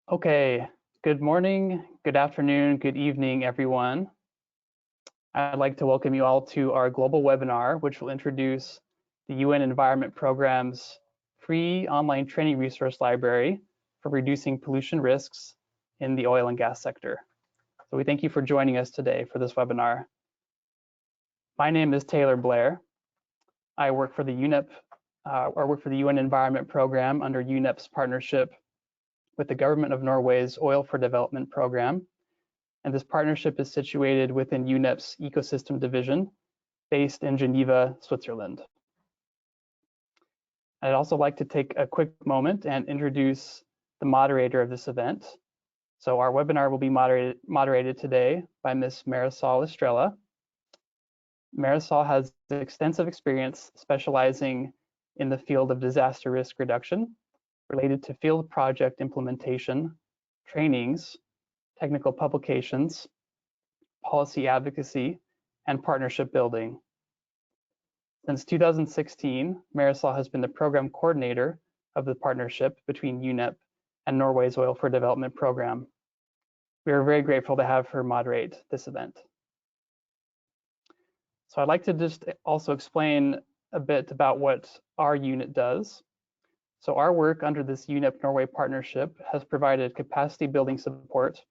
Okay, good morning, good afternoon, good evening, everyone. I'd like to welcome you all to our global webinar, which will introduce the UN Environment Program's free online training resource library for reducing pollution risks in the oil and gas sector. So we thank you for joining us today for this webinar. My name is Taylor Blair. I work for the UNEP, the UN Environment Program under UNEP's partnership with the Government of Norway's Oil for Development program. And this partnership is situated within UNEP's Ecosystem Division, based in Geneva, Switzerland. I'd also like to take a quick moment and introduce the moderator of this event. So our webinar will be moderated today by Ms. Marisol Estrella. Marisol has extensive experience specializing in the field of disaster risk reduction related to field project implementation, trainings, technical publications, policy advocacy, and partnership building. Since 2016, Marisol has been the program coordinator of the partnership between UNEP and Norway's Oil for Development program. We are very grateful to have her moderate this event. So I'd like to just also explain a bit about what our unit does. So our work under this UNEP Norway partnership has provided capacity building support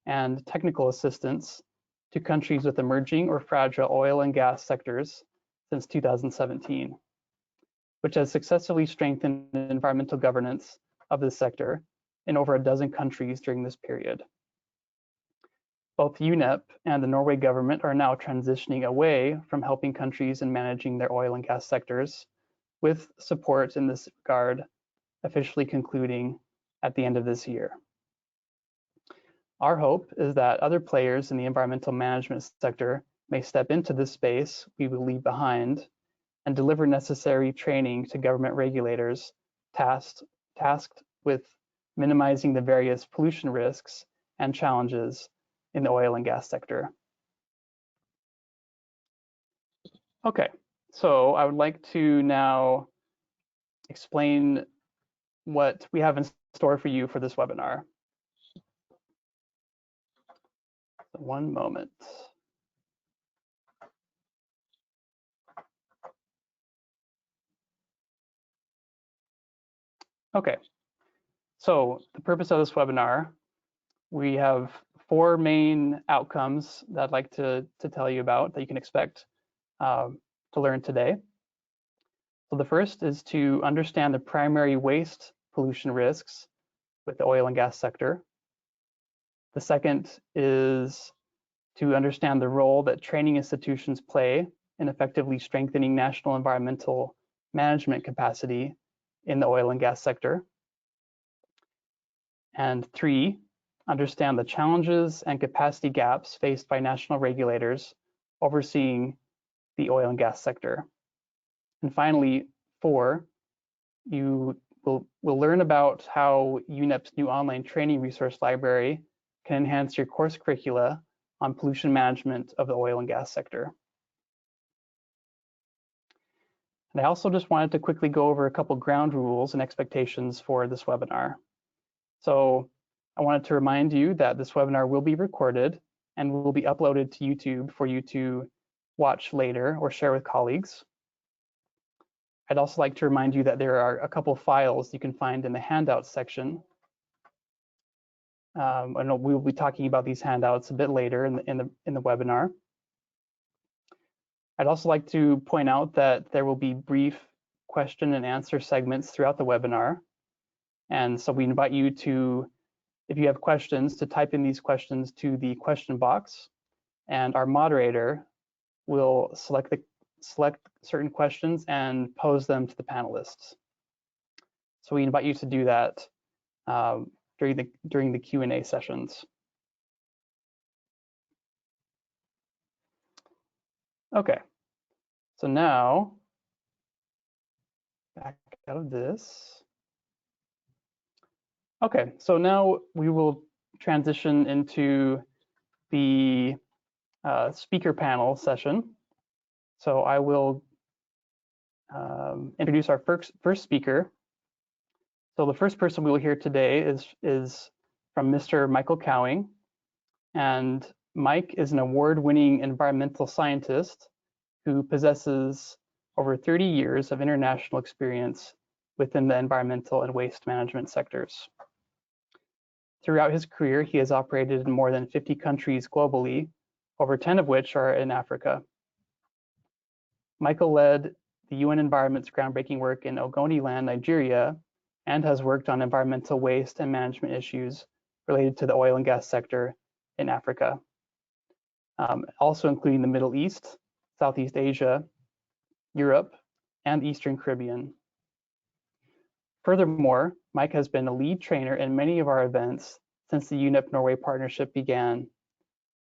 and technical assistance to countries with emerging or fragile oil and gas sectors since 2017, which has successfully strengthened environmental governance of this sector in over a dozen countries during this period. Both UNEP and the Norway government are now transitioning away from helping countries in managing their oil and gas sectors, with support in this regard officially concluding at the end of this year. Our hope is that other players in the environmental management sector may step into this space we will leave behind and deliver necessary training to government regulators tasked with minimizing the various pollution risks and challenges in the oil and gas sector. Okay, so I would like to now explain what we have in store for you for this webinar. One moment. Okay, so the purpose of this webinar, we have 4 main outcomes that I'd like to tell you about that you can expect to learn today. So the first is to understand the primary waste pollution risks with the oil and gas sector. The second is to understand the role that training institutions play in effectively strengthening national environmental management capacity in the oil and gas sector. And 3, understand the challenges and capacity gaps faced by national regulators overseeing the oil and gas sector. And finally, 4, you will learn about how UNEP's new online training resource library can enhance your course curricula on pollution management of the oil and gas sector. And I also just wanted to quickly go over a couple ground rules and expectations for this webinar. So I wanted to remind you that this webinar will be recorded and will be uploaded to YouTube for you to watch later or share with colleagues. I'd also like to remind you that there are a couple files you can find in the handouts section. I know we will be talking about these handouts a bit later in the webinar. I'd also like to point out that there will be brief question and answer segments throughout the webinar. And so we invite you to, if you have questions, to type in these questions to the question box, and our moderator will select certain questions and pose them to the panelists. So we invite you to do that during the Q&A sessions. Okay, so now back out of this. Okay, so now we will transition into the speaker panel session. So I will introduce our first speaker, So the first person we will hear today is from Mr. Michael Cowing. And Mike is an award-winning environmental scientist who possesses over 30 years of international experience within the environmental and waste management sectors. Throughout his career, he has operated in more than 50 countries globally, over 10 of which are in Africa. Michael led the UN Environment's groundbreaking work in Ogoniland, Nigeria, and has worked on environmental waste and management issues related to the oil and gas sector in Africa, also including the Middle East, Southeast Asia, Europe, and Eastern Caribbean. Furthermore, Mike has been a lead trainer in many of our events since the UNEP Norway partnership began.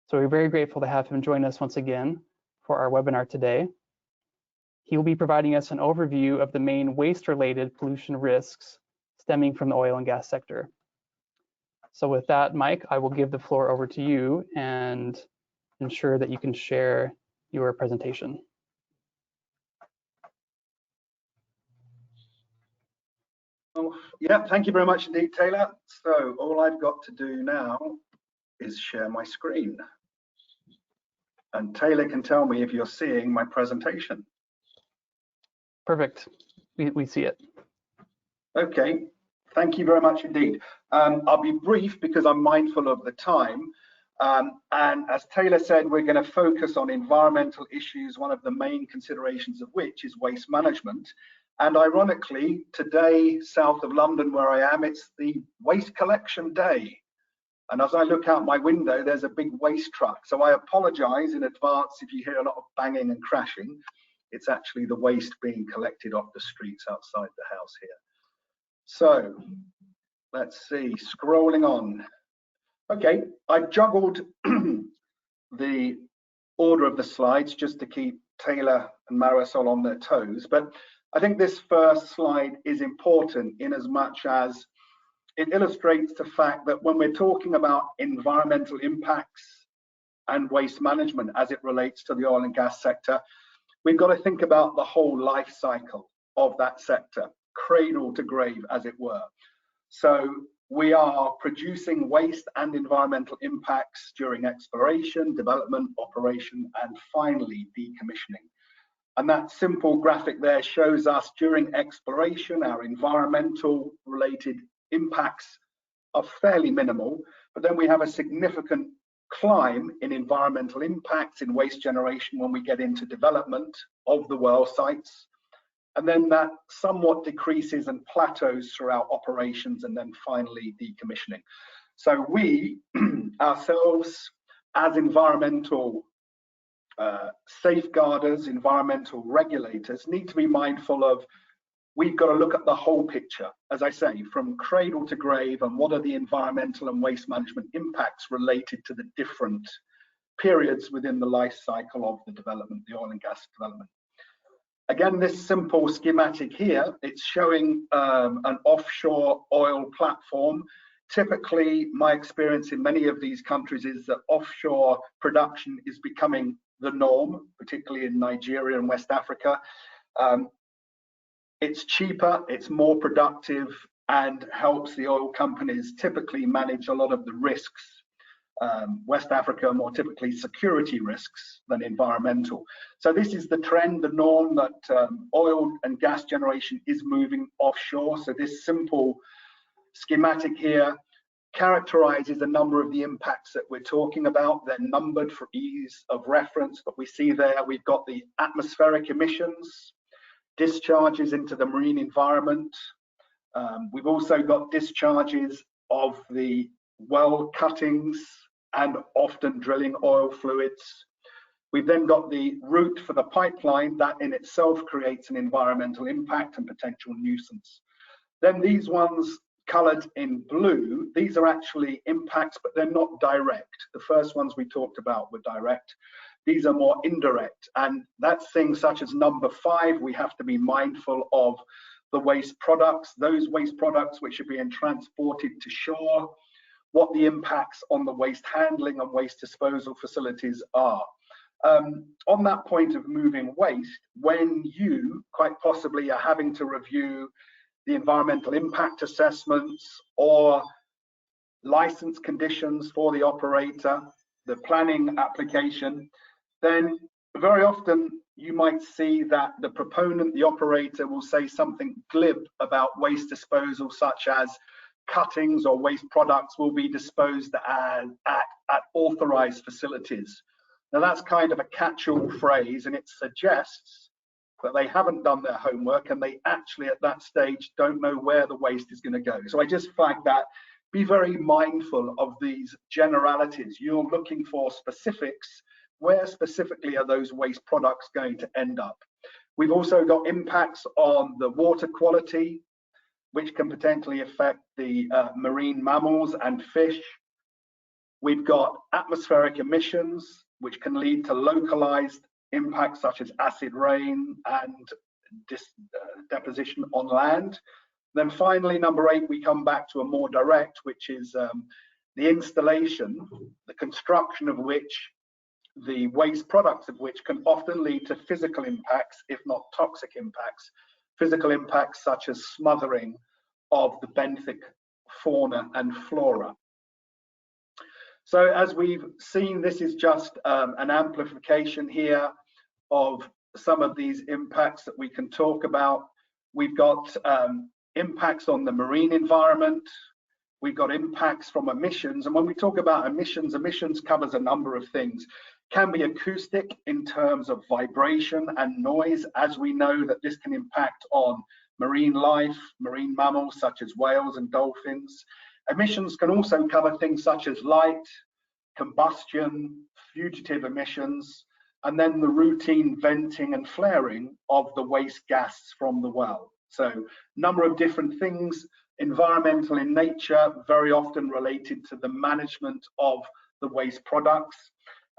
So we're very grateful to have him join us once again for our webinar today. He will be providing us an overview of the main waste-related pollution risks stemming from the oil and gas sector. So with that, Mike, I will give the floor over to you and ensure that you can share your presentation. Yeah, thank you very much indeed, Taylor. So all I've got to do now is share my screen. And Taylor can tell me if you're seeing my presentation. Perfect. We see it. Okay, thank you very much indeed. I'll be brief because I'm mindful of the time. And as Taylor said, we're going to focus on environmental issues, one of the main considerations of which is waste management. And ironically, today, south of London, where I am, it's the waste collection day. And as I look out my window, there's a big waste truck. So I apologize in advance if you hear a lot of banging and crashing. It's actually the waste being collected off the streets outside the house here. So let's see, scrolling on. Okay, I've juggled the order of the slides just to keep Taylor and Marisol on their toes. But I think this first slide is important in as much as it illustrates the fact that when we're talking about environmental impacts and waste management as it relates to the oil and gas sector, we've got to think about the whole life cycle of that sector, cradle to grave, as it were. So we are producing waste and environmental impacts during exploration, development, operation, and finally decommissioning. And that simple graphic there shows us during exploration, our environmental related impacts are fairly minimal, but then we have a significant climb in environmental impacts in waste generation when we get into development of the well sites. And then that somewhat decreases and plateaus throughout operations and then finally decommissioning. So we ourselves as environmental safeguarders, environmental regulators need to be mindful of, we've got to look at the whole picture, as I say, from cradle to grave, and what are the environmental and waste management impacts related to the different periods within the life cycle of the development, the oil and gas development. Again, this simple schematic here, it's showing an offshore oil platform. Typically, my experience in many of these countries is that offshore production is becoming the norm, particularly in Nigeria and West Africa. It's cheaper, it's more productive, and helps the oil companies typically manage a lot of the risks. West Africa, more typically security risks than environmental. So this is the trend, the norm, that oil and gas generation is moving offshore. So this simple schematic here characterizes a number of the impacts that we're talking about. They're numbered for ease of reference, but we see there we've got the atmospheric emissions, discharges into the marine environment. We've also got discharges of the well cuttings and often drilling oil fluids. We've then got the route for the pipeline that in itself creates an environmental impact and potential nuisance. Then these ones colored in blue, these are actually impacts, but they're not direct. The first ones we talked about were direct. These are more indirect, and that's things such as number 5, we have to be mindful of the waste products, those waste products which are being transported to shore, what the impacts on the waste handling and waste disposal facilities are. On that point of moving waste, when you quite possibly are having to review the environmental impact assessments or license conditions for the operator, the planning application, then very often you might see that the proponent, the operator, will say something glib about waste disposal, such as cuttings or waste products will be disposed at authorized facilities. Now that's kind of a catch-all phrase, and it suggests that they haven't done their homework and they actually at that stage don't know where the waste is going to go. So I just flagged that. Be very mindful of these generalities. You're looking for specifics. Where specifically are those waste products going to end up? We've also got impacts on the water quality, which can potentially affect the marine mammals and fish. We've got atmospheric emissions, which can lead to localized impacts such as acid rain and deposition on land. Then finally, number 8, we come back to a more direct, which is the installation, the construction of which, the waste products of which can often lead to physical impacts, if not toxic impacts. Physical impacts such as smothering of the benthic fauna and flora. So as we've seen, this is just an amplification here of some of these impacts that we can talk about. We've got impacts on the marine environment. We've got impacts from emissions. And when we talk about emissions, emissions covers a number of things. Can be acoustic in terms of vibration and noise, as we know that this can impact on marine life, marine mammals such as whales and dolphins. Emissions can also cover things such as light, combustion, fugitive emissions, and then the routine venting and flaring of the waste gas from the well. So a number of different things, environmental in nature, very often related to the management of the waste products.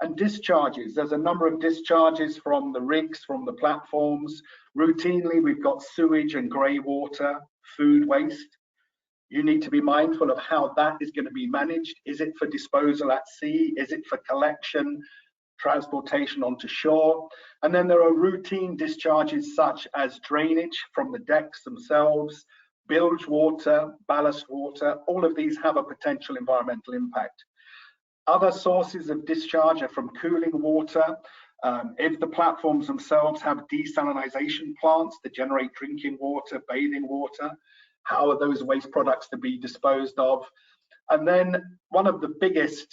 And discharges, there's a number of discharges from the rigs, from the platforms. Routinely, we've got sewage and grey water, food waste. You need to be mindful of how that is going to be managed. Is it for disposal at sea? Is it for collection, transportation onto shore? And then there are routine discharges such as drainage from the decks themselves, bilge water, ballast water. All of these have a potential environmental impact. Other sources of discharge are from cooling water. If the platforms themselves have desalinization plants to generate drinking water, bathing water, how are those waste products to be disposed of? And then one of the biggest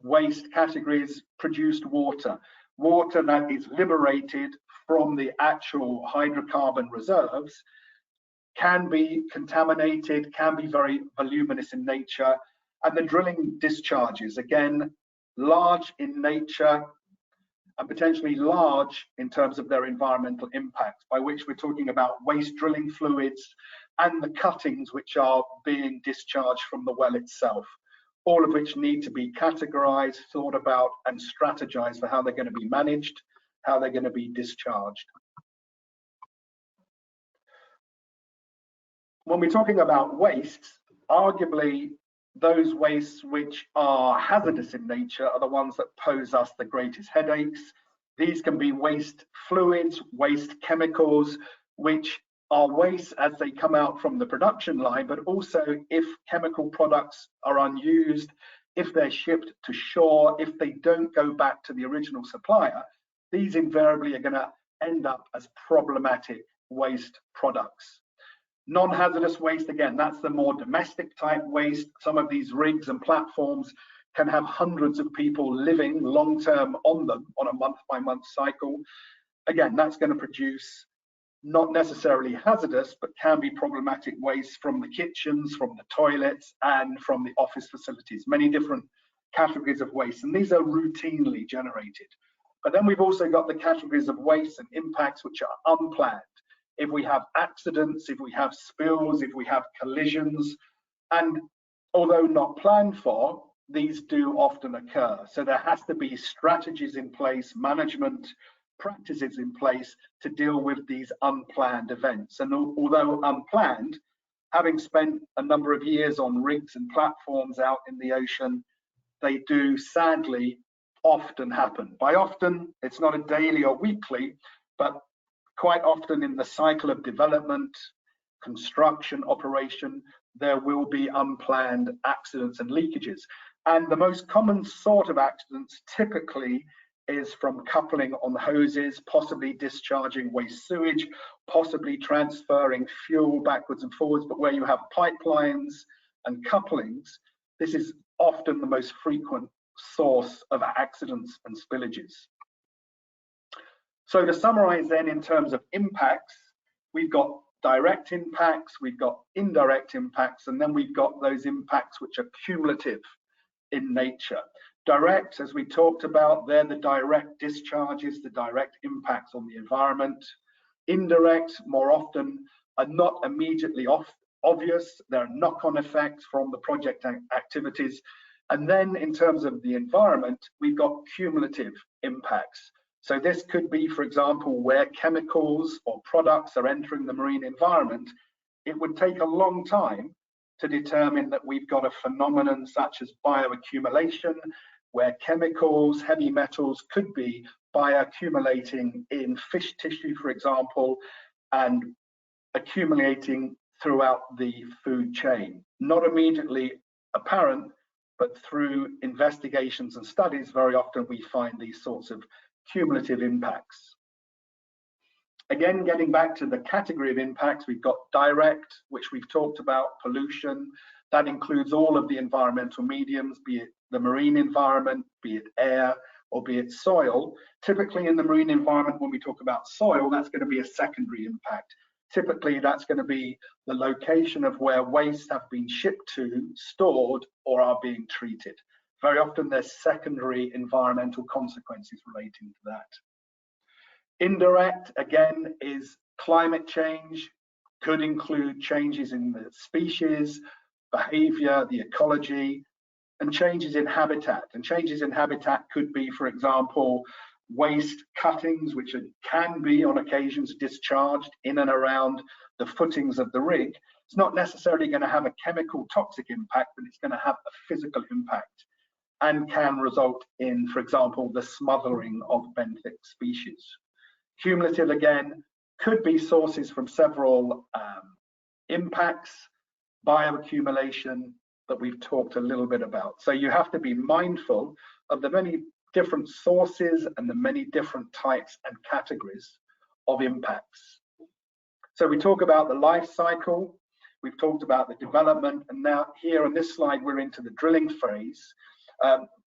waste categories, produced water. Water that is liberated from the actual hydrocarbon reserves can be contaminated, can be very voluminous in nature. And the drilling discharges, again, large in nature and potentially large in terms of their environmental impact, by which we're talking about waste drilling fluids and the cuttings which are being discharged from the well itself, all of which need to be categorized, thought about, and strategized for how they're going to be managed, how they're going to be discharged. When we're talking about wastes, arguably those wastes which are hazardous in nature are the ones that pose us the greatest headaches. These can be waste fluids, waste chemicals, which are waste as they come out from the production line, but also if chemical products are unused, if they're shipped to shore, if they don't go back to the original supplier, these invariably are going to end up as problematic waste products. Non-hazardous waste, again, that's the more domestic type waste. Some of these rigs and platforms can have hundreds of people living long-term on them on a month-by-month cycle. Again, that's going to produce not necessarily hazardous, but can be problematic waste from the kitchens, from the toilets, and from the office facilities. Many different categories of waste, and these are routinely generated. But then we've also got the categories of waste and impacts which are unplanned. If we have accidents, if we have spills, if we have collisions, and although not planned for, these do often occur. So there has to be strategies in place, management practices in place to deal with these unplanned events. And although unplanned, having spent a number of years on rigs and platforms out in the ocean, they do sadly often happen. By often, it's not a daily or weekly, but quite often in the cycle of development, construction operation, there will be unplanned accidents and leakages. And the most common sort of accidents typically is from coupling on hoses, possibly discharging waste sewage, possibly transferring fuel backwards and forwards. But where you have pipelines and couplings, this is often the most frequent source of accidents and spillages. So to summarize then, in terms of impacts, we've got direct impacts, we've got indirect impacts, and then we've got those impacts which are cumulative in nature. Direct, as we talked about, they're the direct discharges, the direct impacts on the environment. Indirect, more often, are not immediately obvious. There are knock-on effects from the project activities. And then in terms of the environment, we've got cumulative impacts. So this could be, for example, where chemicals or products are entering the marine environment. It would take a long time to determine that we've got a phenomenon such as bioaccumulation, where chemicals, heavy metals could be bioaccumulating in fish tissue, for example, and accumulating throughout the food chain. Not immediately apparent, but through investigations and studies, very often we find these sorts of cumulative impacts. Again, getting back to the category of impacts, we've got direct, which we've talked about, pollution. That includes all of the environmental mediums, be it the marine environment, be it air, or be it soil. Typically in the marine environment, when we talk about soil, that's going to be a secondary impact. Typically, that's going to be the location of where waste have been shipped to, stored, or are being treated. Very often there's secondary environmental consequences relating to that. Indirect, again, is climate change, could include changes in the species, behavior, the ecology, and changes in habitat. And changes in habitat could be, for example, waste cuttings, which can be on occasions discharged in and around the footings of the rig. It's not necessarily going to have a chemical toxic impact, but it's going to have a physical impact and can result in, for example, the smothering of benthic species. Cumulative, again, could be sources from several impacts, bioaccumulation that we've talked a little bit about. So you have to be mindful of the many different sources and the many different types and categories of impacts. So we talk about the life cycle, we've talked about the development, and now here on this slide we're into the drilling phase.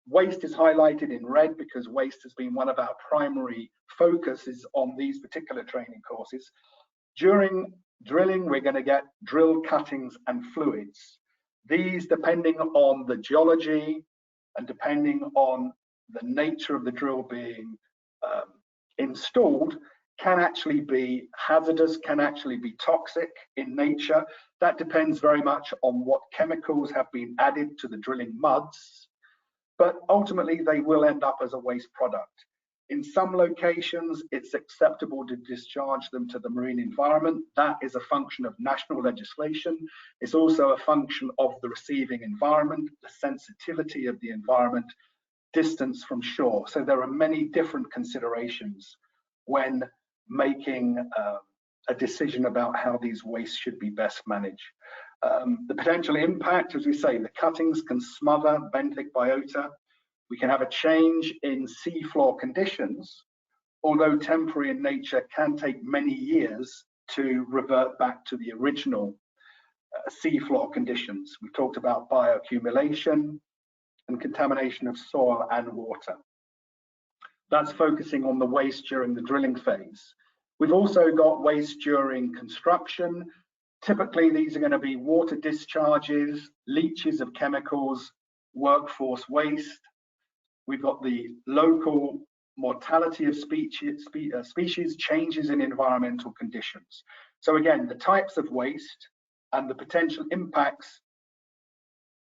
Waste is highlighted in red because waste has been one of our primary focuses on these particular training courses. During drilling, we're going to get drill cuttings and fluids. These, depending on the geology and depending on the nature of the drill being installed, can actually be hazardous, can actually be toxic in nature. That depends very much on what chemicals have been added to the drilling muds, but ultimately they will end up as a waste product. In some locations, it's acceptable to discharge them to the marine environment. That is a function of national legislation. It's also a function of the receiving environment, the sensitivity of the environment, distance from shore. So there are many different considerations when making a decision about how these wastes should be best managed. The potential impact, as we say, the cuttings can smother benthic biota. We can have a change in seafloor conditions, although temporary in nature, can take many years to revert back to the original seafloor conditions. We've talked about bioaccumulation and contamination of soil and water. That's focusing on the waste during the drilling phase. We've also got waste during construction. Typically, these are going to be water discharges, leaches of chemicals, workforce waste. We've got the local mortality of species, changes in environmental conditions. So again, the types of waste and the potential impacts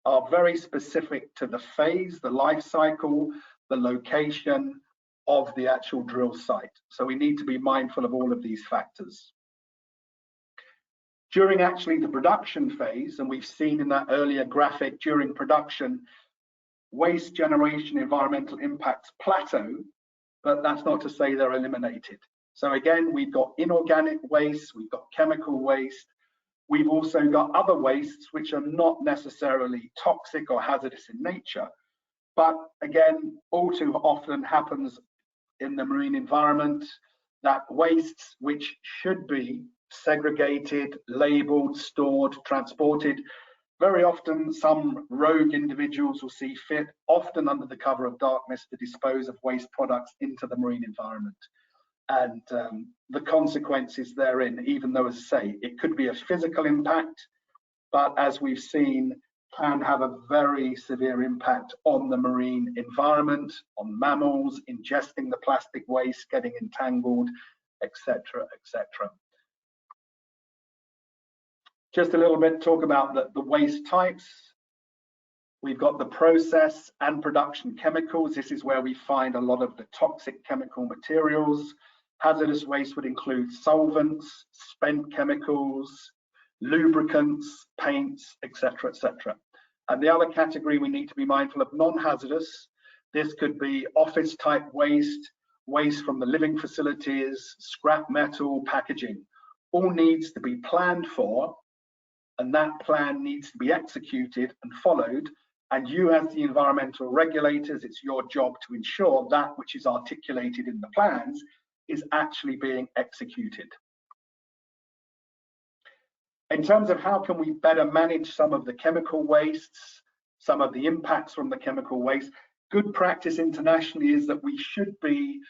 are very specific to the phase, the life cycle, the location of the actual drill site. So we need to be mindful of all of these factors. During actually the production phase, and we've seen in that earlier graphic, during production, waste generation environmental impacts plateau, but that's not to say they're eliminated. So again, we've got inorganic waste, we've got chemical waste, We've also got other wastes which are not necessarily toxic or hazardous in nature, but again, all too often happens in the marine environment that wastes which should be segregated, labeled, stored, transported, very often some rogue individuals will see fit, often under the cover of darkness, to dispose of waste products into the marine environment. And the consequences therein, even though, as I say, it could be a physical impact, but as we've seen, can have a very severe impact on the marine environment, on mammals, ingesting the plastic waste, getting entangled, etc., etc. Just a little bit talk about the waste types. We've got the process and production chemicals. This is where we find a lot of the toxic chemical materials. Hazardous waste would include solvents, spent chemicals, lubricants, paints, etc., etc. And the other category we need to be mindful of, non-hazardous. This could be office type waste, waste from the living facilities, scrap metal, packaging. All needs to be planned for, and that plan needs to be executed and followed. And you, as the environmental regulators, it's your job to ensure that which is articulated in the plans is actually being executed. In terms of how can we better manage some of the chemical wastes, some of the impacts from the chemical waste, good practice internationally is that we should be,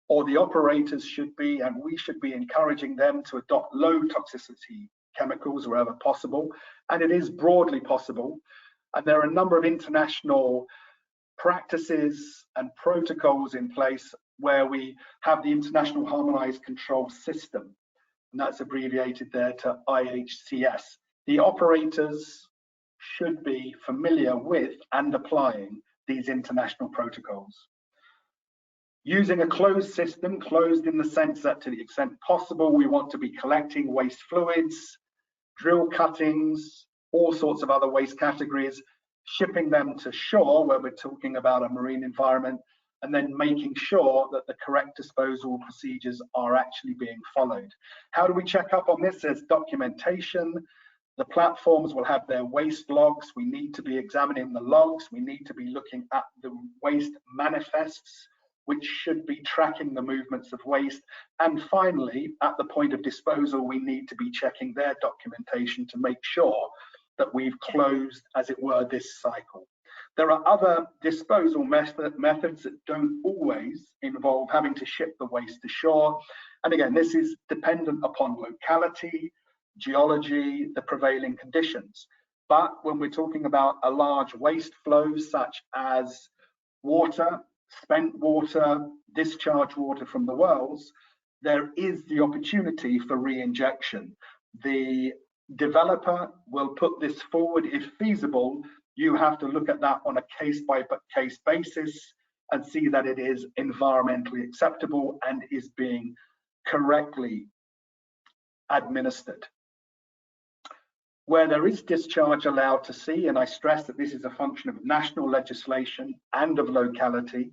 or the operators should be, and we should be encouraging them to adopt low toxicity chemicals wherever possible. And it is broadly possible. And there are a number of international practices and protocols in place where we have the International Harmonized Control System, and that's abbreviated there to IHCS. The operators should be familiar with and applying these international protocols. Using a closed system, closed in the sense that to the extent possible, we want to be collecting waste fluids, drill cuttings, all sorts of other waste categories, shipping them to shore where we're talking about a marine environment, and then making sure that the correct disposal procedures are actually being followed. How do we check up on this? There's documentation. The platforms will have their waste logs. We need to be examining the logs. We need to be looking at the waste manifests, which should be tracking the movements of waste. And finally, at the point of disposal, we need to be checking their documentation to make sure that we've closed, as it were, this cycle. There are other disposal methods that don't always involve having to ship the waste to shore. And again, this is dependent upon locality, geology, the prevailing conditions. But when we're talking about a large waste flow, such as water, spent water, discharge water from the wells, there is the opportunity for re-injection. The developer will put this forward if feasible. You have to look at that on a case-by-case basis and see that it is environmentally acceptable and is being correctly administered. Where there is discharge allowed to sea, and I stress that this is a function of national legislation and of locality,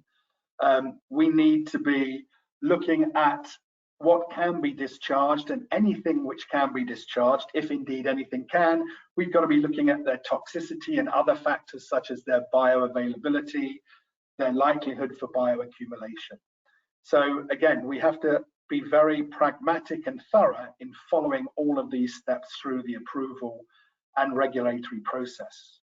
we need to be looking at what can be discharged, and anything which can be discharged, if indeed anything can, we've got to be looking at their toxicity and other factors such as their bioavailability, their likelihood for bioaccumulation. So again, we have to be very pragmatic and thorough in following all of these steps through the approval and regulatory process.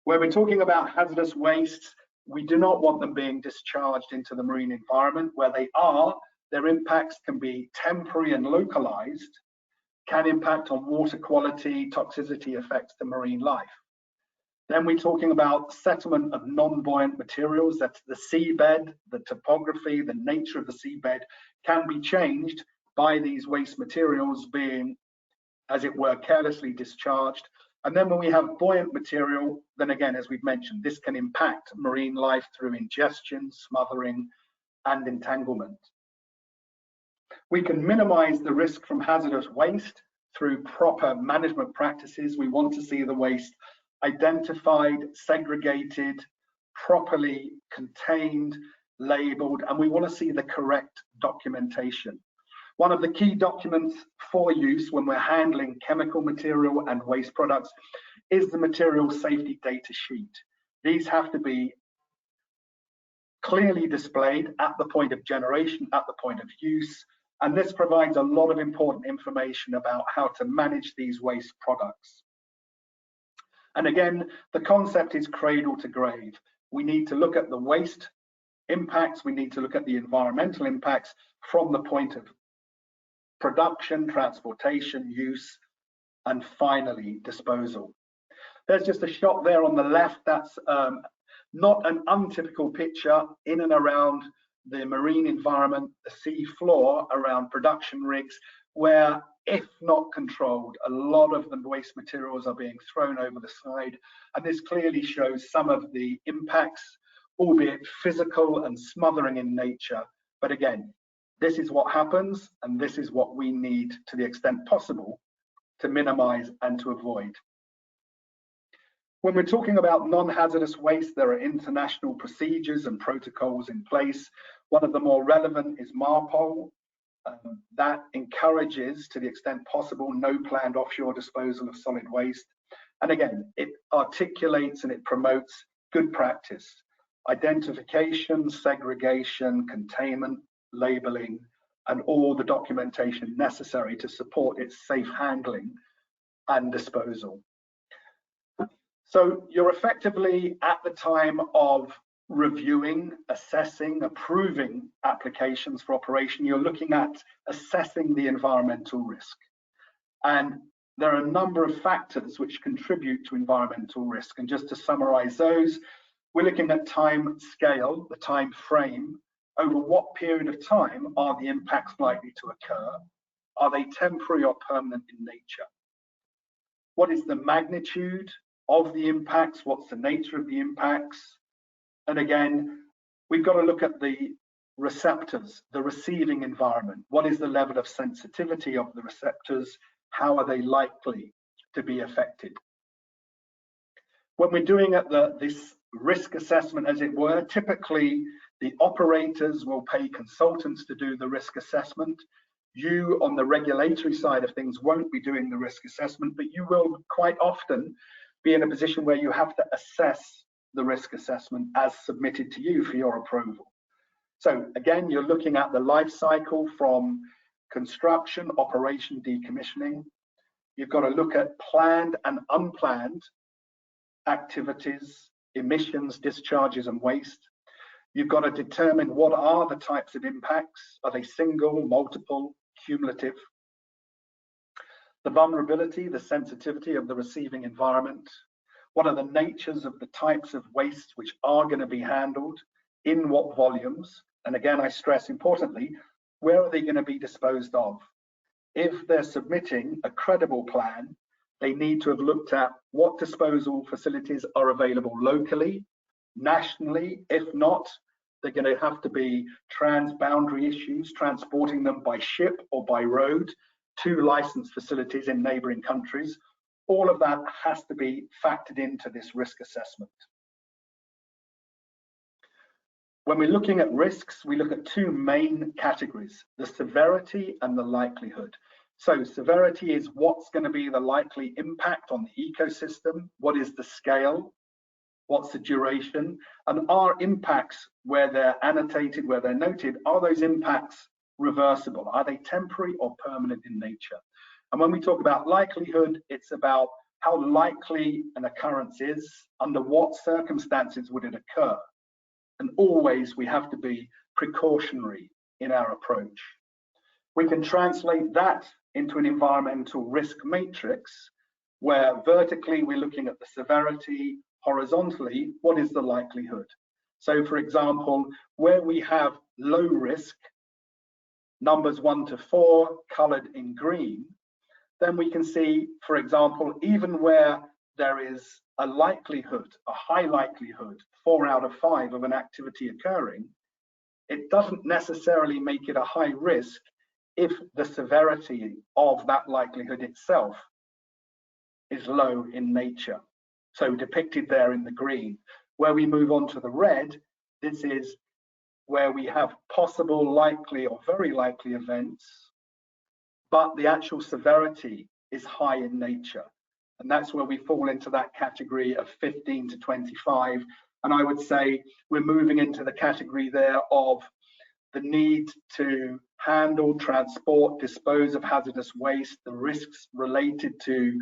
Where we're talking about hazardous wastes, we do not want them being discharged into the marine environment. Where they are, their impacts can be temporary and localized, can impact on water quality, toxicity effects to marine life. Then we're talking about settlement of non-buoyant materials. That's the seabed, the topography, the nature of the seabed can be changed by these waste materials being, as it were, carelessly discharged. And then when we have buoyant material, then again, as we've mentioned, this can impact marine life through ingestion, smothering, and entanglement. We can minimize the risk from hazardous waste through proper management practices. We want to see the waste identified, segregated, properly contained, labeled, and we want to see the correct documentation. One of the key documents for use when we're handling chemical material and waste products is the material safety data sheet. These have to be clearly displayed at the point of generation, at the point of use, and this provides a lot of important information about how to manage these waste products. And again, the concept is cradle to grave. We need to look at the waste impacts, we need to look at the environmental impacts from the point of production, transportation, use, and finally disposal. There's just a shot there on the left. That's not an untypical picture in and around the marine environment, the sea floor around production rigs, where if not controlled, a lot of the waste materials are being thrown over the side. And this clearly shows some of the impacts, albeit physical and smothering in nature. But again, this is what happens, and this is what we need, to the extent possible, to minimize and to avoid. When we're talking about non-hazardous waste, there are international procedures and protocols in place. One of the more relevant is MARPOL. That encourages, to the extent possible, no planned offshore disposal of solid waste. And again, it articulates and it promotes good practice: identification, segregation, containment, labeling, and all the documentation necessary to support its safe handling and disposal. So you're effectively at the time of reviewing, assessing, approving applications for operation, you're looking at assessing the environmental risk. And there are a number of factors which contribute to environmental risk. And just to summarize those, we're looking at time scale, the time frame. Over what period of time are the impacts likely to occur? Are they temporary or permanent in nature? What is the magnitude of the impacts? What's the nature of the impacts? And again, we've got to look at the receptors, the receiving environment. What is the level of sensitivity of the receptors? How are they likely to be affected? When we're doing this risk assessment, as it were, typically the operators will pay consultants to do the risk assessment. You, on the regulatory side of things, won't be doing the risk assessment, but you will quite often be in a position where you have to assess the risk assessment as submitted to you for your approval. So again, you're looking at the life cycle from construction, operation, decommissioning. You've got to look at planned and unplanned activities, emissions, discharges, and waste. You've got to determine what are the types of impacts. Are they single, multiple, cumulative? The vulnerability, the sensitivity of the receiving environment. What are the natures of the types of waste which are going to be handled? In what volumes? And again, I stress importantly, where are they going to be disposed of? If they're submitting a credible plan, they need to have looked at what disposal facilities are available locally, nationally. If not, they're going to have to be trans-boundary issues, transporting them by ship or by road to licensed facilities in neighbouring countries. All of that has to be factored into this risk assessment. When we're looking at risks, we look at two main categories: the severity and the likelihood. So severity is what's going to be the likely impact on the ecosystem, what is the scale, what's the duration, and are impacts, where they're annotated, where they're noted, are those impacts reversible? Are they temporary or permanent in nature? And when we talk about likelihood, it's about how likely an occurrence is, under what circumstances would it occur. And always we have to be precautionary in our approach. We can translate that into an environmental risk matrix, where vertically we're looking at the severity, horizontally, what is the likelihood? So for example, where we have low risk, numbers 1 to 4 colored in green, then we can see, for example, even where there is a likelihood, a high likelihood, 4 out of 5 of an activity occurring, it doesn't necessarily make it a high risk if the severity of that likelihood itself is low in nature. So depicted there in the green. Where we move on to the red, this is where we have possible, likely, or very likely events, but the actual severity is high in nature. And that's where we fall into that category of 15 to 25. And I would say we're moving into the category there of the need to handle, transport, dispose of hazardous waste, the risks related to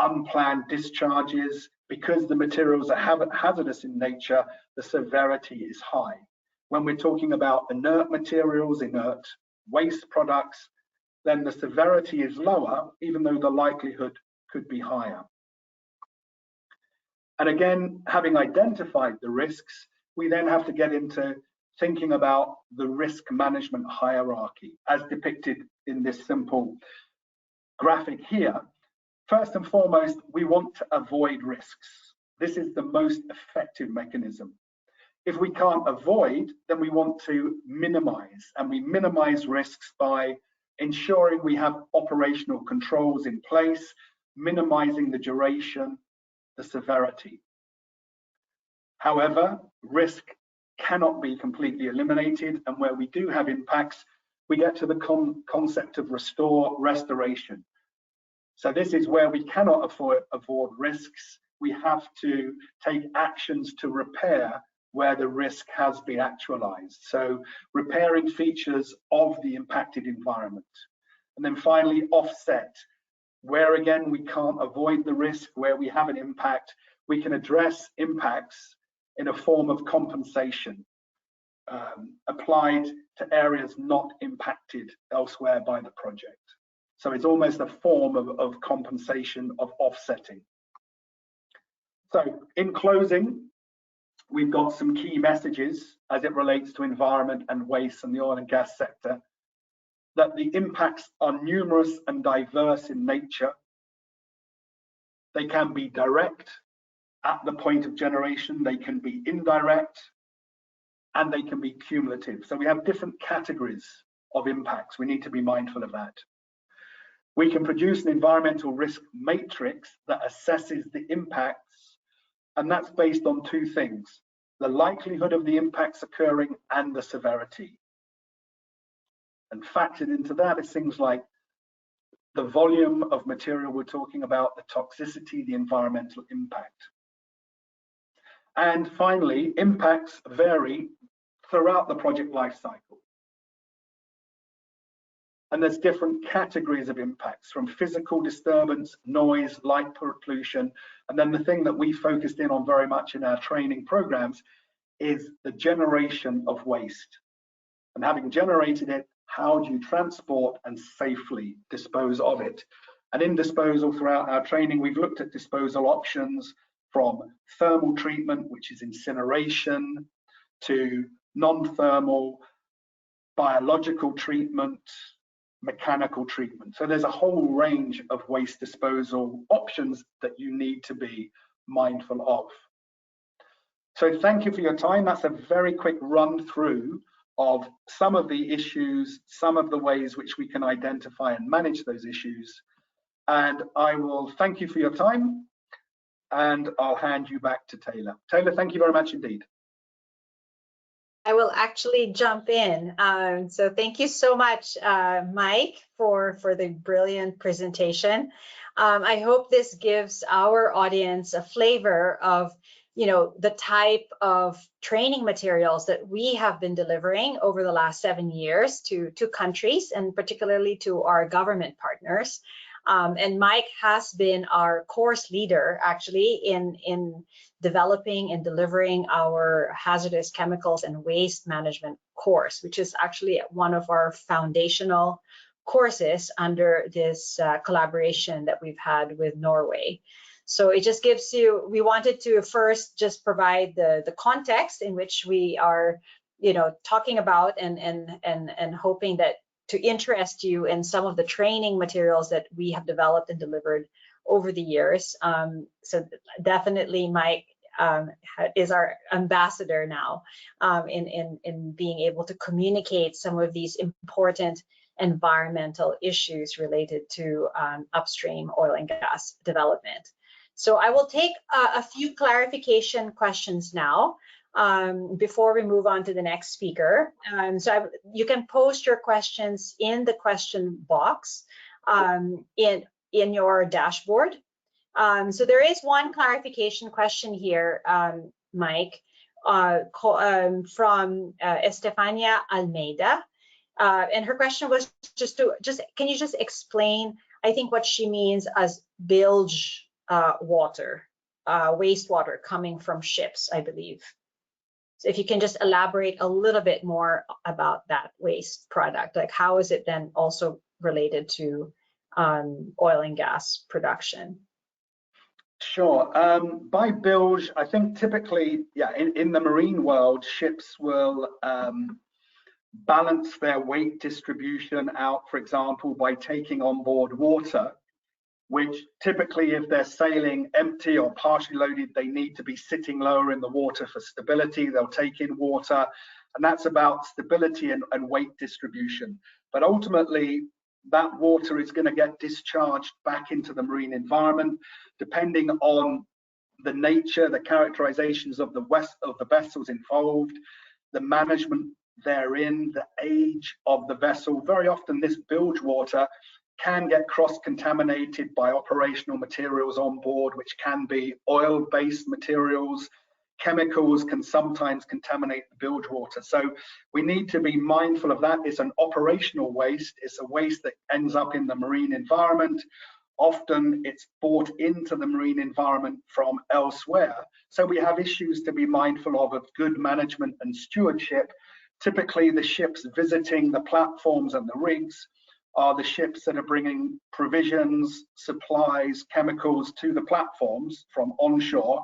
unplanned discharges. Because the materials are hazardous in nature, the severity is high. When we're talking about inert materials, inert waste products, then the severity is lower, even though the likelihood could be higher. And again, having identified the risks, we then have to get into thinking about the risk management hierarchy, as depicted in this simple graphic here. First and foremost, we want to avoid risks. This is the most effective mechanism. If we can't avoid, then we want to minimize, and we minimize risks by ensuring we have operational controls in place, minimizing the duration, the severity. However, risk cannot be completely eliminated, and where we do have impacts, we get to the concept of restoration. So this is where we cannot avoid risks. We have to take actions to repair where the risk has been actualized. So repairing features of the impacted environment. And then finally, offset, where again we can't avoid the risk, where we have an impact, we can address impacts in a form of compensation applied to areas not impacted elsewhere by the project. So it's almost a form of compensation, of offsetting. So in closing, we've got some key messages as it relates to environment and waste and the oil and gas sector, that the impacts are numerous and diverse in nature. They can be direct at the point of generation, they can be indirect, and they can be cumulative. So we have different categories of impacts. We need to be mindful of that. We can produce an environmental risk matrix that assesses the impacts, and that's based on two things: the likelihood of the impacts occurring and the severity. And factored into that is things like the volume of material we're talking about, the toxicity, the environmental impact. And finally, impacts vary throughout the project life cycle. And there's different categories of impacts, from physical disturbance, noise, light pollution, and then the thing that we focused in on very much in our training programs is the generation of waste. And having generated it, how do you transport and safely dispose of it? And in disposal, throughout our training, we've looked at disposal options from thermal treatment, which is incineration, to non-thermal, biological treatment, mechanical treatment. So there's a whole range of waste disposal options that you need to be mindful of. So thank you for your time. That's a very quick run through of some of the issues, some of the ways which we can identify and manage those issues. And I will thank you for your time, and I'll hand you back to Taylor. Taylor, thank you very much indeed. I will actually jump in. So thank you so much, Mike, for the brilliant presentation. I hope this gives our audience a flavor of the type of training materials that we have been delivering over the last 7 years to countries, and particularly to our government partners. And Mike has been our course leader actually in developing and delivering our hazardous chemicals and waste management course, which is actually one of our foundational courses under this collaboration that we've had with Norway. So it just gives you, we wanted to first just provide the context in which we are, talking about and hoping that to interest you in some of the training materials that we have developed and delivered over the years. So definitely Mike is our ambassador now in being able to communicate some of these important environmental issues related to upstream oil and gas development. So I will take a few clarification questions now before we move on to the next speaker. So you can post your questions in the question box in your dashboard. So there is one clarification question here, Mike, from Estefania Almeida. And her question was can you just explain, I think, what she means as bilge water, wastewater coming from ships, I believe. So if you can just elaborate a little bit more about that waste product, like how is it then also related to oil and gas production? Sure. By bilge, I think typically, yeah, in the marine world, ships will balance their weight distribution out, for example, by taking on board water, which typically, if they're sailing empty or partially loaded, they need to be sitting lower in the water for stability. They'll take in water, and that's about stability and weight distribution. But ultimately, that water is going to get discharged back into the marine environment, depending on the nature, the characterizations of the vessels involved, the management therein, the age of the vessel. Very often this bilge water can get cross-contaminated by operational materials on board, which can be oil-based materials. Chemicals can sometimes contaminate the bilge water. So we need to be mindful of that. It's an operational waste. It's a waste that ends up in the marine environment. Often it's brought into the marine environment from elsewhere. So we have issues to be mindful of good management and stewardship. Typically the ships visiting the platforms and the rigs are the ships that are bringing provisions, supplies, chemicals to the platforms from onshore.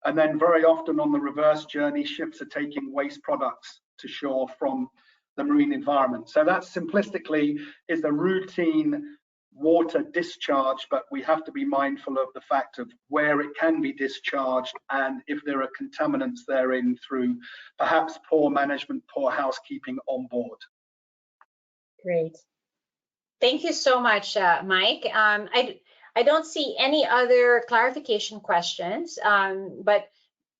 And then very often on the reverse journey, ships are taking waste products to shore from the marine environment. So that simplistically is the routine water discharge, but we have to be mindful of the fact of where it can be discharged and if there are contaminants therein through perhaps poor management, poor housekeeping on board. Great. Thank you so much, Mike. I don't see any other clarification questions, but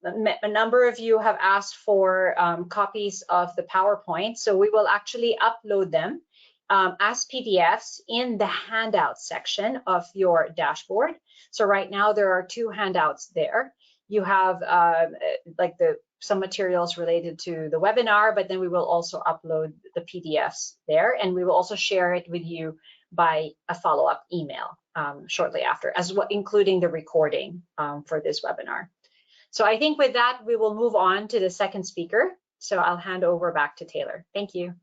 a number of you have asked for copies of the PowerPoint, so we will actually upload them as PDFs in the handout section of your dashboard. So right now there are 2 handouts there. You have like some materials related to the webinar, but then we will also upload the PDFs there, and we will also share it with you by a follow-up email shortly after, as well, including the recording for this webinar. So I think with that, we will move on to the second speaker. So I'll hand over back to Taylor. Thank you.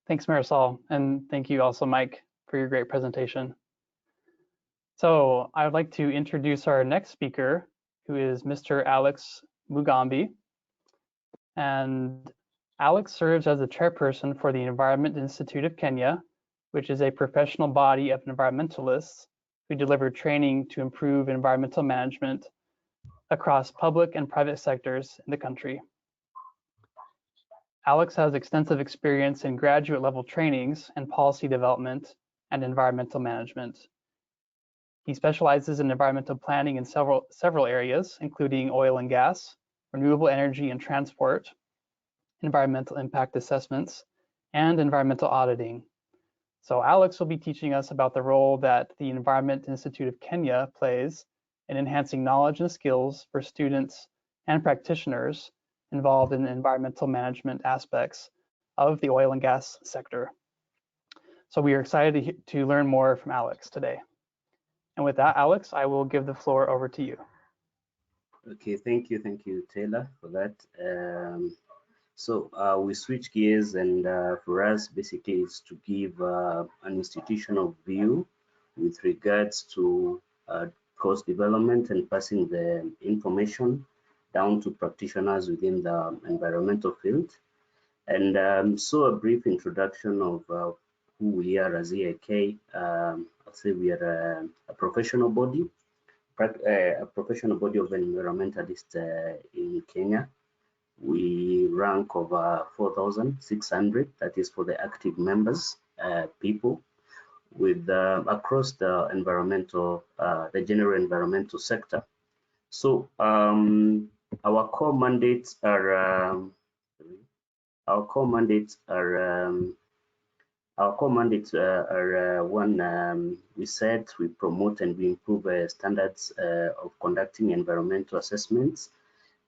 Thanks, Marisol, and thank you also, Mike, for your great presentation. So I would like to introduce our next speaker, who is Mr. Alex Mugambi. And Alex serves as the chairperson for the Environment Institute of Kenya, which is a professional body of environmentalists who deliver training to improve environmental management across public and private sectors in the country. Alex has extensive experience in graduate level trainings and policy development and environmental management. He specializes in environmental planning in several areas, including oil and gas, renewable energy and transport, environmental impact assessments, and environmental auditing. So Alex will be teaching us about the role that the Environment Institute of Kenya plays in enhancing knowledge and skills for students and practitioners involved in environmental management aspects of the oil and gas sector. So we are excited to learn more from Alex today. And with that, Alex, I will give the floor over to you. Okay, thank you, Taylor, for that. So we switch gears, and for us, basically, it's to give an institutional view with regards to course development and passing the information down to practitioners within the environmental field. And so a brief introduction of who we are as EIK. I'll say we are a professional body, of environmentalists in Kenya. We rank over 4,600, that is for the active members, people, with across the environmental, the general environmental sector. So our core mandates are Our core mandates are one, we said we promote and we improve standards of conducting environmental assessments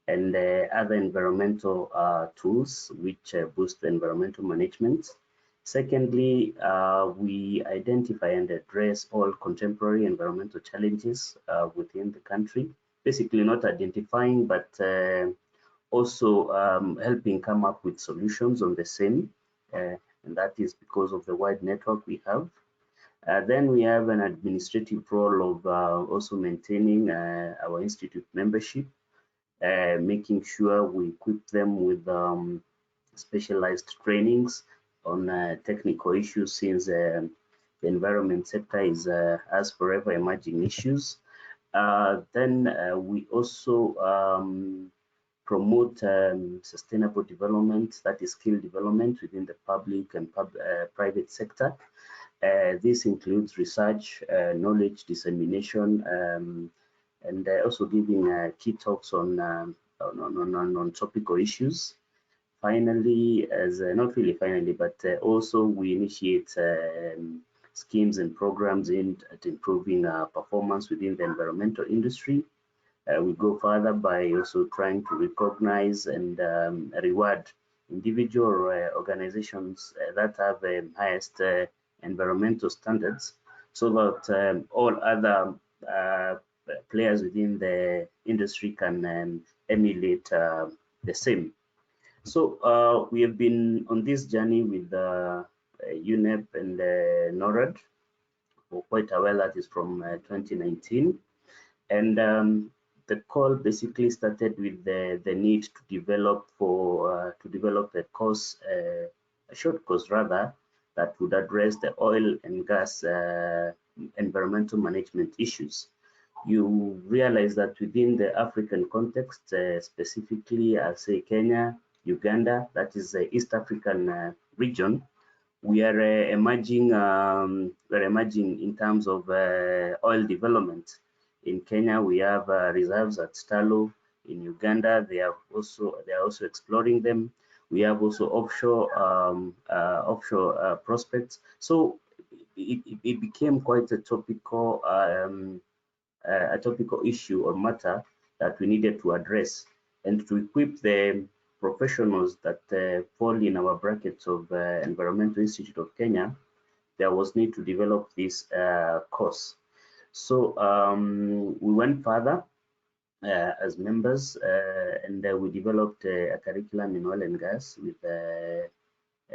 and other environmental tools which boost the environmental management. Secondly, we identify and address all contemporary environmental challenges within the country, basically not identifying, but also helping come up with solutions on the same, and that is because of the wide network we have. Then we have an administrative role of also maintaining our institute membership, making sure we equip them with specialized trainings on technical issues, since the environment sector is has forever emerging issues. Then we also promote sustainable development, that is skill development within the public and private sector. This includes research, knowledge dissemination, and also giving key talks on topical issues. Finally, as not really finally, but also we initiate schemes and programs aimed at improving performance within the environmental industry. We go further by also trying to recognize and reward individual organizations that have highest environmental standards, so that all other players within the industry can emulate the same. So we have been on this journey with UNEP and NORAD for quite a while. That is from 2019, and the call basically started with the need to develop a course, a short course rather, that would address the oil and gas environmental management issues. You realize that within the African context, specifically, I'll say Kenya, Uganda, that is the East African region, we are emerging. We're emerging in terms of oil development. In Kenya, we have reserves at Stalo. In Uganda, they are also exploring them. We have also offshore prospects. So it became quite a topical issue or matter that we needed to address, and to equip the professionals that fall in our brackets of Environmental Institute of Kenya. There was need to develop this course. So we went further as members, and we developed a curriculum in oil and gas with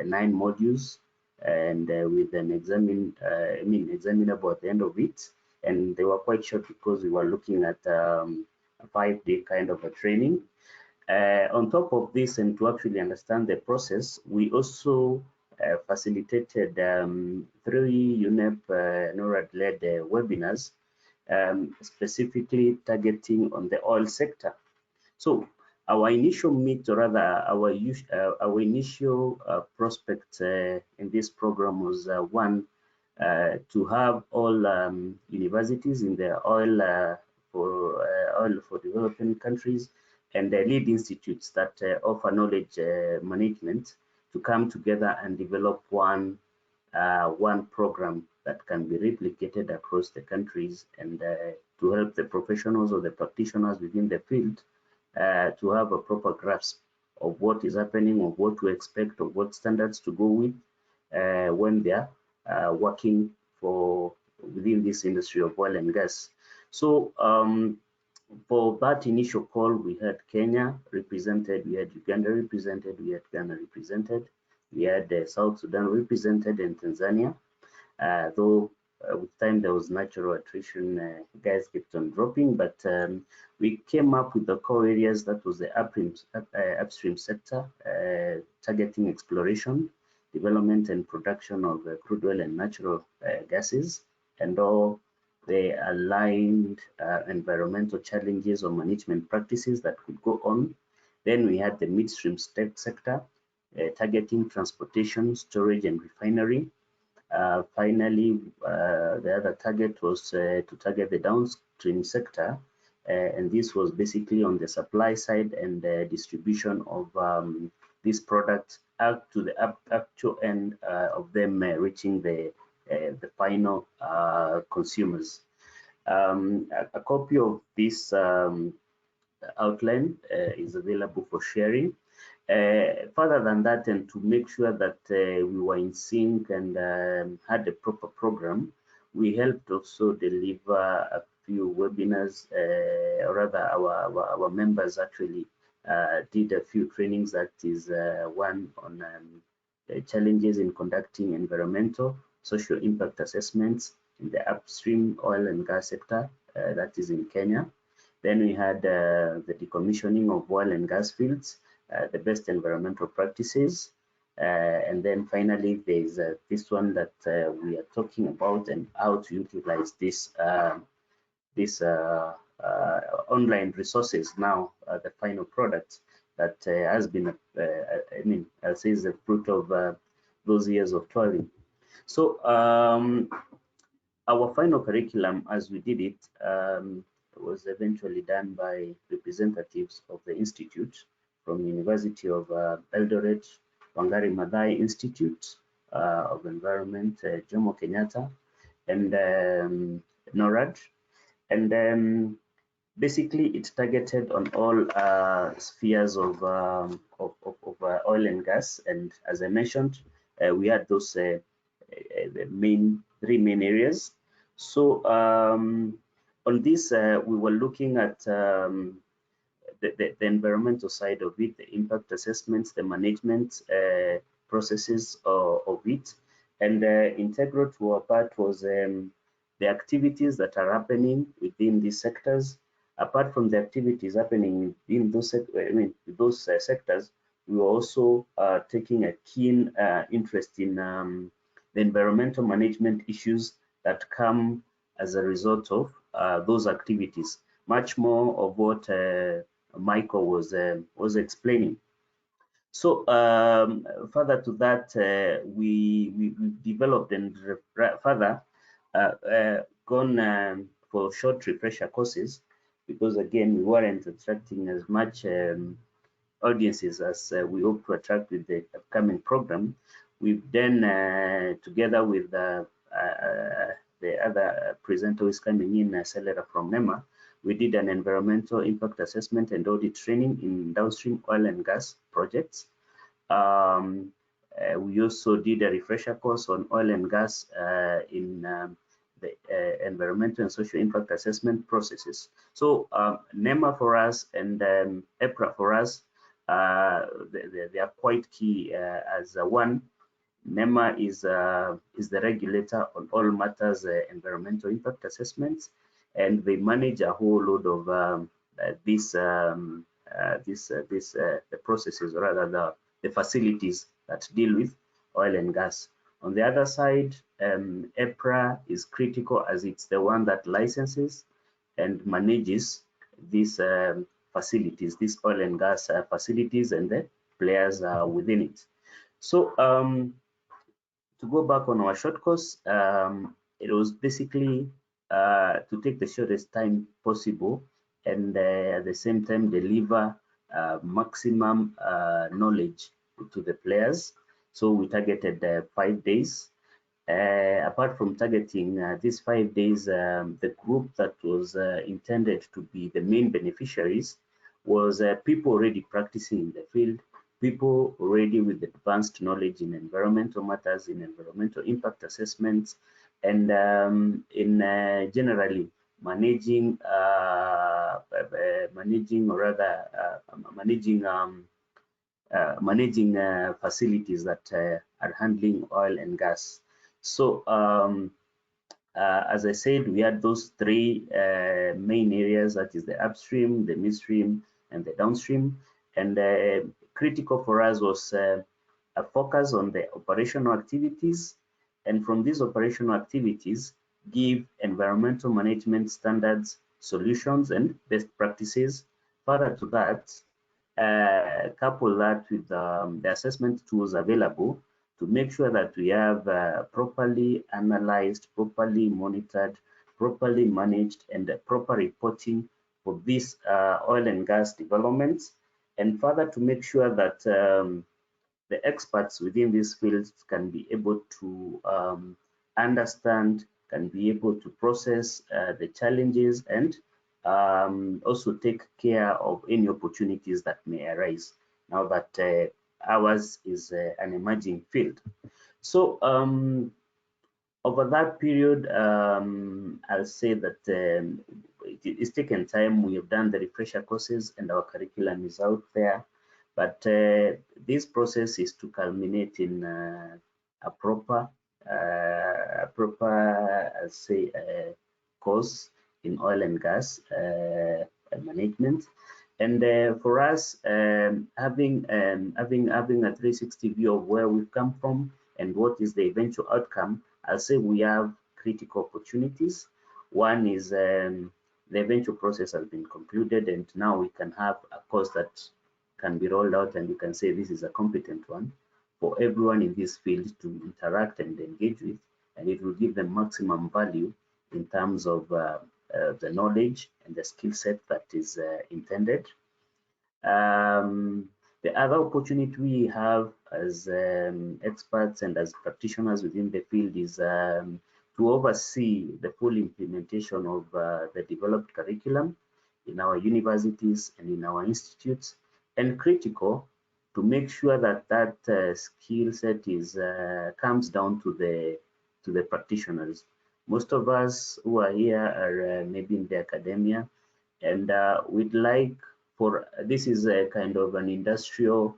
9 modules, and with an examinable at the end of it. And they were quite short because we were looking at a 5-day kind of a training. On top of this, and to actually understand the process, we also facilitated 3 UNEP NORAD-led webinars, specifically targeting on the oil sector. So our initial meet, or rather our initial prospect in this program was one, to have all universities in the oil for developing countries and the lead institutes that offer knowledge management to come together and develop one program that can be replicated across the countries, and to help the professionals or the practitioners within the field to have a proper grasp of what is happening, of what to expect, of what standards to go with when they are working within this industry of oil and gas. So for that initial call, we had Kenya represented, we had Uganda represented, we had Ghana represented, we had South Sudan represented, and Tanzania. Though with time there was natural attrition, guys kept on dropping, but we came up with the core areas. That was the upstream sector, targeting exploration, development and production of crude oil and natural gases, and all the aligned environmental challenges or management practices that could go on. Then we had the midstream sector, targeting transportation, storage, and refinery. Finally, the other target was to target the downstream sector, and this was basically on the supply side and the distribution of these products up to the actual end of them reaching the final consumers. A copy of this outline is available for sharing. Further than that, and to make sure that we were in sync and had a proper program, we helped also deliver a few webinars, or rather our members actually did a few trainings. That is one on challenges in conducting environmental social impact assessments in the upstream oil and gas sector, that is in Kenya. Then we had the decommissioning of oil and gas fields, the best environmental practices. And then finally, there's this one that we are talking about and how to utilize this online resources now, the final product that has been, I mean, I'll say is the fruit of those years of toiling. So our final curriculum, as we did it, was eventually done by representatives of the institute from University of Eldoret, Wangari Maathai Institute of Environment, Jomo Kenyatta, and NORAD. And basically, it targeted on all spheres of oil and gas. And as I mentioned, we had those the three main areas. So on this, we were looking at the environmental side of it, the impact assessments, the management processes of it. And integral to our part was the activities that are happening within these sectors. Apart from the activities happening in those, sectors, we were also taking a keen interest in the environmental management issues that come as a result of those activities. Much more of what Michael was explaining. So further to that, we developed and further gone for short refresher courses, because again, we weren't attracting as much audiences as we hope to attract with the upcoming program. We've then, together with the other presenter who is coming in, Celera from NEMA, we did an environmental impact assessment and audit training in downstream oil and gas projects. We also did a refresher course on oil and gas in the environmental and social impact assessment processes. So NEMA for us and EPRA for us, they are quite key as one. NEMA is the regulator on all matters environmental impact assessments, and they manage a whole load of the processes, or rather the facilities that deal with oil and gas. On the other side, EPRA is critical, as it's the one that licenses and manages these facilities, these oil and gas facilities, and the players within it. So to go back on our short course, it was basically to take the shortest time possible and at the same time deliver maximum knowledge to the players. So we targeted 5 days. Apart from targeting these 5 days, the group that was intended to be the main beneficiaries was people already practicing in the field, people already with advanced knowledge in environmental matters, in environmental impact assessments, and in generally managing facilities that are handling oil and gas. So as I said, we had those three main areas, that is the upstream, the midstream, and the downstream. And critical for us was a focus on the operational activities, and from these operational activities, give environmental management standards, solutions, and best practices. Further to that, couple that with the assessment tools available to make sure that we have properly analyzed, properly monitored, properly managed, and proper reporting for these oil and gas developments, and further to make sure that the experts within these fields can be able to understand, can be able to process the challenges, and also take care of any opportunities that may arise now that ours is an emerging field. So over that period, I'll say that it's taken time. We have done the refresher courses and our curriculum is out there, but this process is to culminate in a proper, I'll say, course in oil and gas management. And for us, having a 360 view of where we've come from and what is the eventual outcome, I'll say we have critical opportunities. One is the eventual process has been concluded, and now we can have a course that can be rolled out, and you can say this is a competent one for everyone in this field to interact and engage with, and it will give them maximum value in terms of the knowledge and the skill set that is intended. The other opportunity we have as experts and as practitioners within the field is to oversee the full implementation of the developed curriculum in our universities and in our institutes, and critical to make sure that that skill set is comes down to the practitioners. Most of us who are here are maybe in the academia, and we'd like for this is a kind of an industrial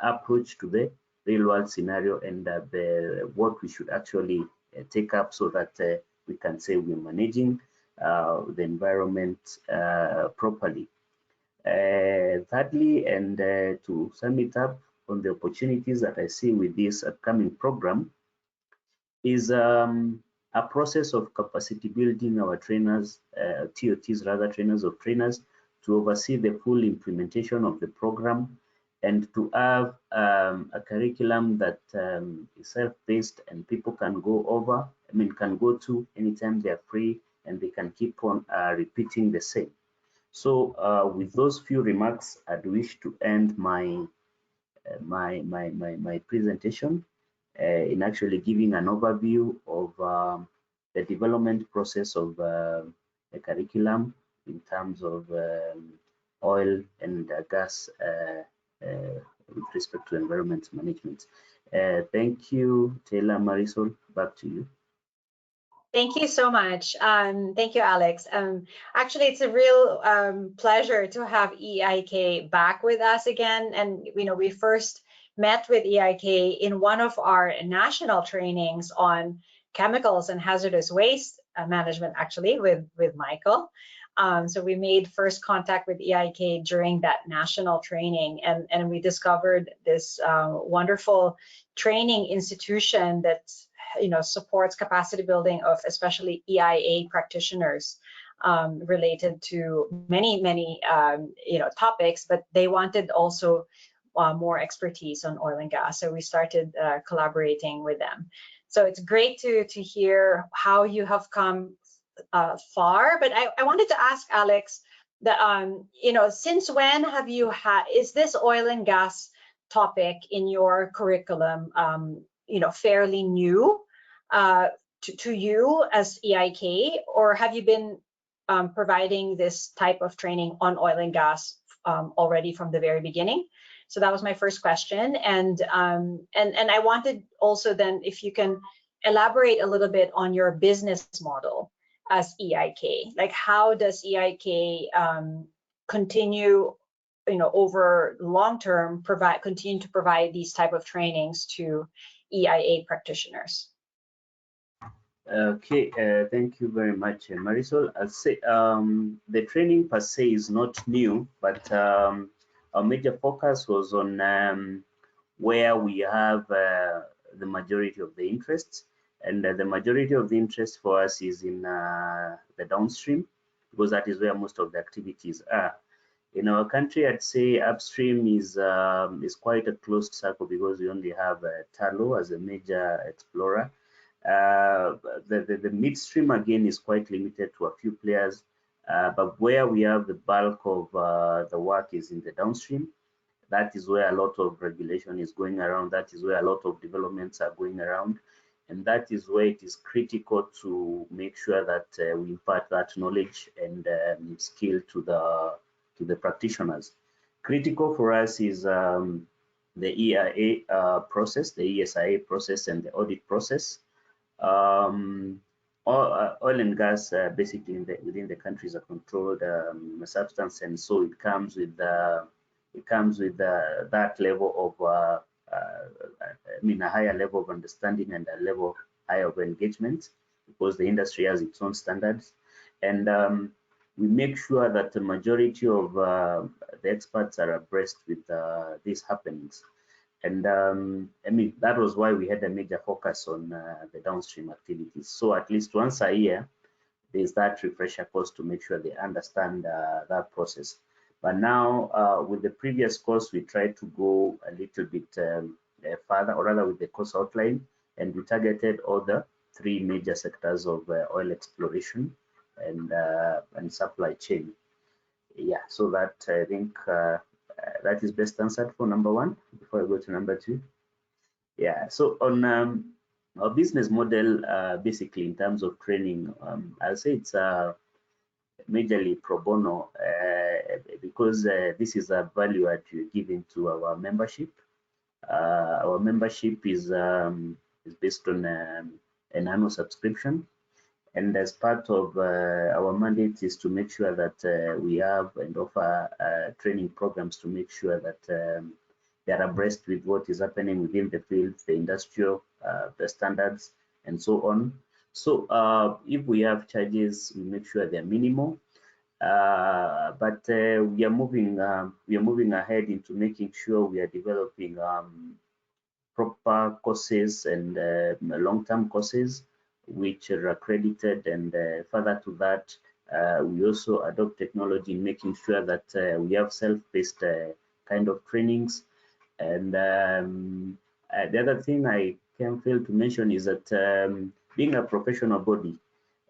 approach to the real world scenario, and what we should actually take up so that we can say we're managing the environment properly. Thirdly, and to sum it up on the opportunities that I see with this upcoming program, is a process of capacity building our trainers, TOTs rather, trainers of trainers, to oversee the full implementation of the program, and to have a curriculum that is self-paced and people can go over, can go to anytime they're free, and they can keep on repeating the same. So with those few remarks, I'd wish to end my presentation in actually giving an overview of the development process of the curriculum in terms of oil and gas with respect to environment management. Thank you, Taylor. Marisol, back to you. Thank you so much. Thank you, Alex. Actually, it's a real pleasure to have EIK back with us again. And we first met with EIK in one of our national trainings on chemicals and hazardous waste management, actually, with Michael. So we made first contact with EIK during that national training, and we discovered this wonderful training institution that supports capacity building of especially EIA practitioners related to many topics, but they wanted also more expertise on oil and gas. So we started collaborating with them. So it's great to hear how you have come far. But I wanted to ask Alex that since when have you is this oil and gas topic in your curriculum fairly new to you as EIK, or have you been providing this type of training on oil and gas already from the very beginning? So that was my first question, and I wanted also then if you can elaborate a little bit on your business model as EIK. Like, how does EIK continue over long term continue to provide these type of trainings to EIA practitioners? Okay, thank you very much, Marisol. I'll say the training per se is not new, but our major focus was on where we have the majority of the interests, and the majority of the interest for us is in the downstream, because that is where most of the activities are. In our country, I'd say upstream is quite a closed circle because we only have Tullow as a major explorer. The midstream again is quite limited to a few players, but where we have the bulk of the work is in the downstream, that is where a lot of regulation is going around. That is where a lot of developments are going around. And that is where it is critical to make sure that we impart that knowledge and skill to the practitioners. Critical for us is the EIA process, the ESIA process, and the audit process. Oil and gas basically within the countries are controlled substance, and so it comes with that level of a higher level of understanding and a level higher of engagement, because the industry has its own standards. And we make sure that the majority of the experts are abreast with these happenings. And that was why we had a major focus on the downstream activities. So at least once a year, there's that refresher course to make sure they understand that process. But now with the previous course, we tried to go a little bit further, or rather with the course outline, and we targeted all the 3 major sectors of oil exploration and supply chain. Yeah, so that I think that is best answered for number 1 before I go to number 2. Yeah, so on our business model, basically in terms of training, I'll say it's majorly pro bono because this is a value that we're giving to our membership. Our membership is based on an annual subscription. And as part of our mandate is to make sure that we have and offer training programs to make sure that they are abreast with what is happening within the field, the industrial, the standards, and so on. So if we have charges, we make sure they're minimal. But we are moving ahead into making sure we are developing proper courses and long-term courses which are accredited, and further to that, we also adopt technology in making sure that we have self-paced kind of trainings. And the other thing I can fail to mention is that being a professional body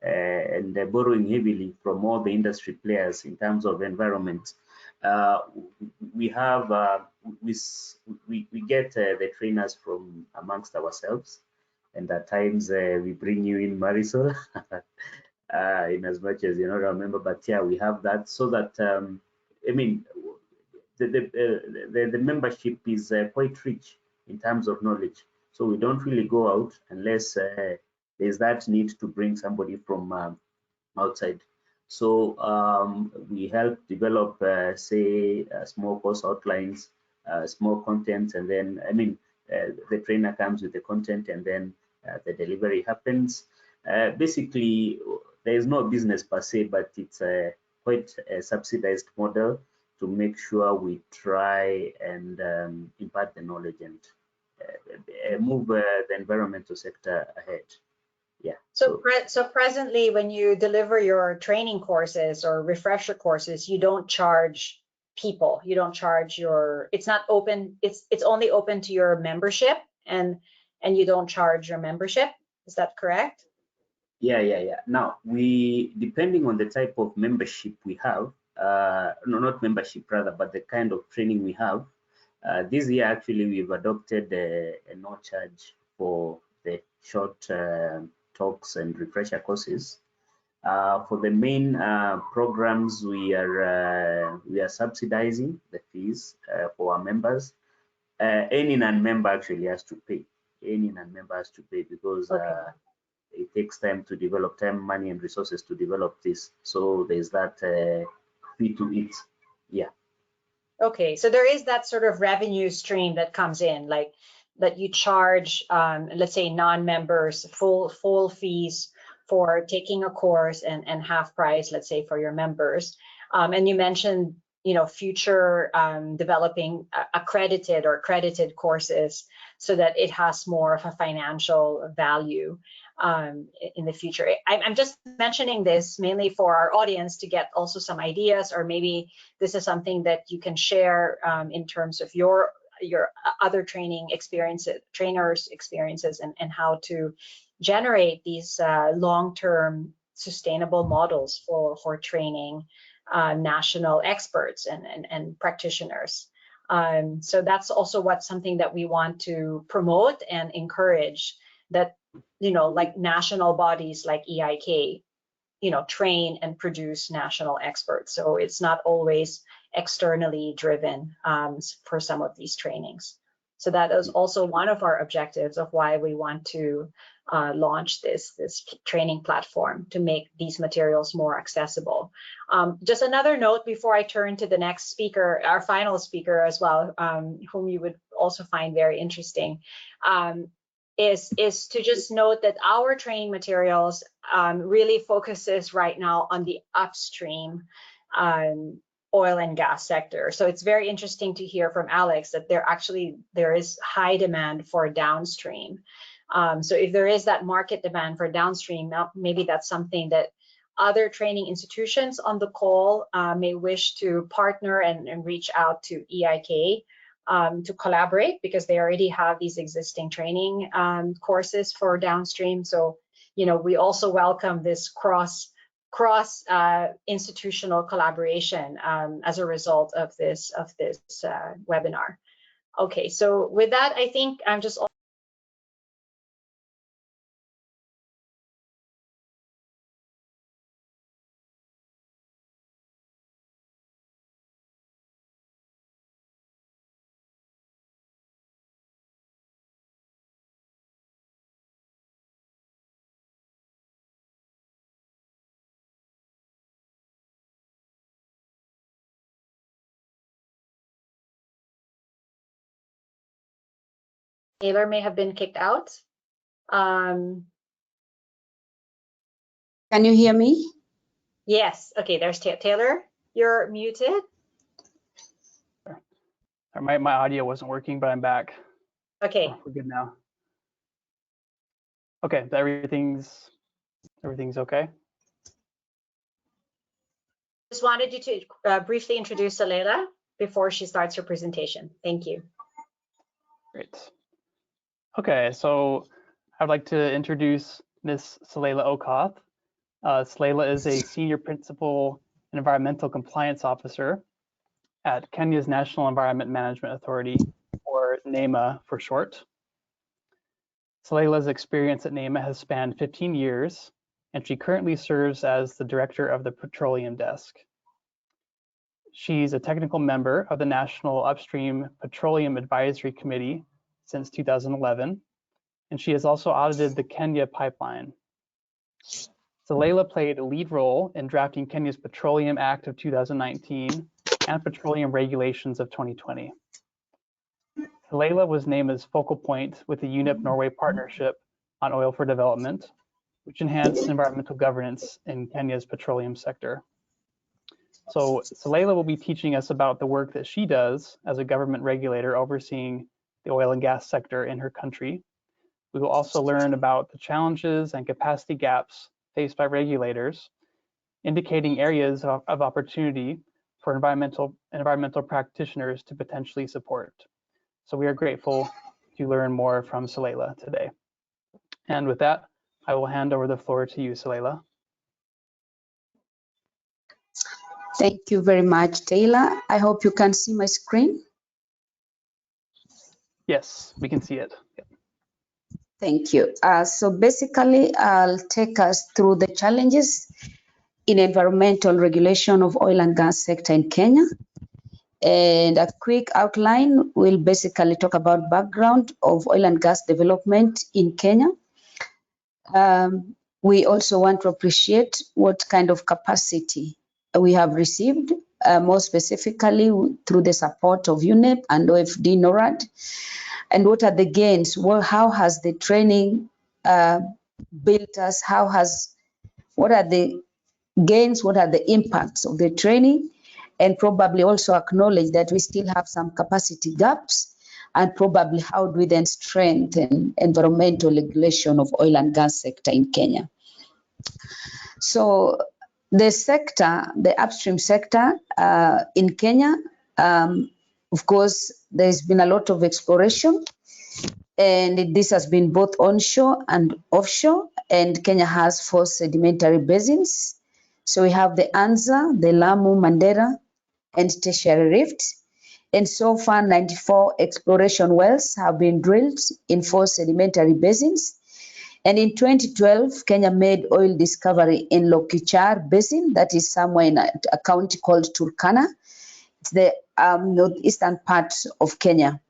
and borrowing heavily from all the industry players in terms of environment, we have we get the trainers from amongst ourselves. And at times we bring you in, Marisol, in as much as you not remember. But yeah, we have that so that the membership is quite rich in terms of knowledge. So we don't really go out unless there's that need to bring somebody from outside. So we help develop, say, small course outlines, small content, and then the trainer comes with the content, and then the delivery happens. Basically, there is no business per se, but it's quite a subsidized model to make sure we try and impart the knowledge and move the environmental sector ahead. Yeah. So presently, when you deliver your training courses or refresher courses, you don't charge people. You don't charge it's not open. It's only open to your membership, and you don't charge your membership. Is that correct? Yeah. Now, depending on the type of membership we have, no, not membership rather, but the kind of training we have, this year actually we've adopted a no charge for the short talks and refresher courses. For the main programs, we are subsidizing the fees for our members. Any non-member actually has to pay. Any non-member has to pay because it takes time to develop, time, money, and resources to develop this. So there's that fee to it. Yeah. Okay, so there is that sort of revenue stream that comes in, like that you charge, let's say, non-members full fees for taking a course, and half price, let's say, for your members. And you mentioned, future developing accredited courses so that it has more of a financial value in the future. I'm just mentioning this mainly for our audience to get also some ideas, or maybe this is something that you can share in terms of your other trainers experiences, and how to generate these long-term sustainable models for training national experts and practitioners. So that's also something that we want to promote and encourage, that, like national bodies like EIK, train and produce national experts. So it's not always externally driven for some of these trainings. So that is also one of our objectives of why we want to launch this training platform, to make these materials more accessible. Just another note before I turn to the next speaker, our final speaker as well, whom you would also find very interesting, is to just note that our training materials really focuses right now on the upstream oil and gas sector. So it's very interesting to hear from Alex that there is high demand for downstream. So if there is that market demand for downstream, maybe that's something that other training institutions on the call may wish to partner and reach out to EIK to collaborate, because they already have these existing training courses for downstream. So, we also welcome this cross institutional collaboration as a result of this webinar. Okay, so with that, I think I'm just Taylor may have been kicked out. Can you hear me? Yes. Okay, there's Taylor. You're muted. My audio wasn't working, but I'm back. Okay. Oh, we're good now. Okay, everything's okay. Just wanted you to briefly introduce Salela before she starts her presentation. Thank you. Great. Okay, so I'd like to introduce Ms. Salela Okoth. Salela is a Senior Principal Environmental Compliance Officer at Kenya's National Environment Management Authority, or NEMA for short. Salela's experience at NEMA has spanned 15 years, and she currently serves as the Director of the Petroleum Desk. She's a technical member of the National Upstream Petroleum Advisory Committee since 2011, and she has also audited the Kenya pipeline. Salela played a lead role in drafting Kenya's Petroleum Act of 2019 and Petroleum Regulations of 2020. Salela was named as focal point with the UNEP Norway Partnership on Oil for Development, which enhanced environmental governance in Kenya's petroleum sector. So Salela will be teaching us about the work that she does as a government regulator overseeing the oil and gas sector in her country. We will also learn about the challenges and capacity gaps faced by regulators, indicating areas of opportunity for environmental practitioners to potentially support. So we are grateful to learn more from Salela today. And with that, I will hand over the floor to you, Salela. Thank you very much, Taylor. I hope you can see my screen. Yes, we can see it. Yep. Thank you. So basically, I'll take us through the challenges in environmental regulation of oil and gas sector in Kenya. And a quick outline will basically talk about background of oil and gas development in Kenya. We also want to appreciate what kind of capacity we have received, more specifically through the support of UNEP and OFD NORAD, and what are the gains? Well, how has the training built us? What are the gains? What are the impacts of the training? And probably also acknowledge that we still have some capacity gaps, and probably how do we then strengthen environmental regulation of oil and gas sector in Kenya. So the sector, the upstream sector in Kenya, of course, there's been a lot of exploration, and this has been both onshore and offshore, and Kenya has 4 sedimentary basins. So we have the Anza, the Lamu, Mandera, and Tertiary Rift. And so far, 94 exploration wells have been drilled in 4 sedimentary basins. And in 2012, Kenya made oil discovery in Lokichar Basin, that is somewhere in a county called Turkana. It's the northeastern part of Kenya.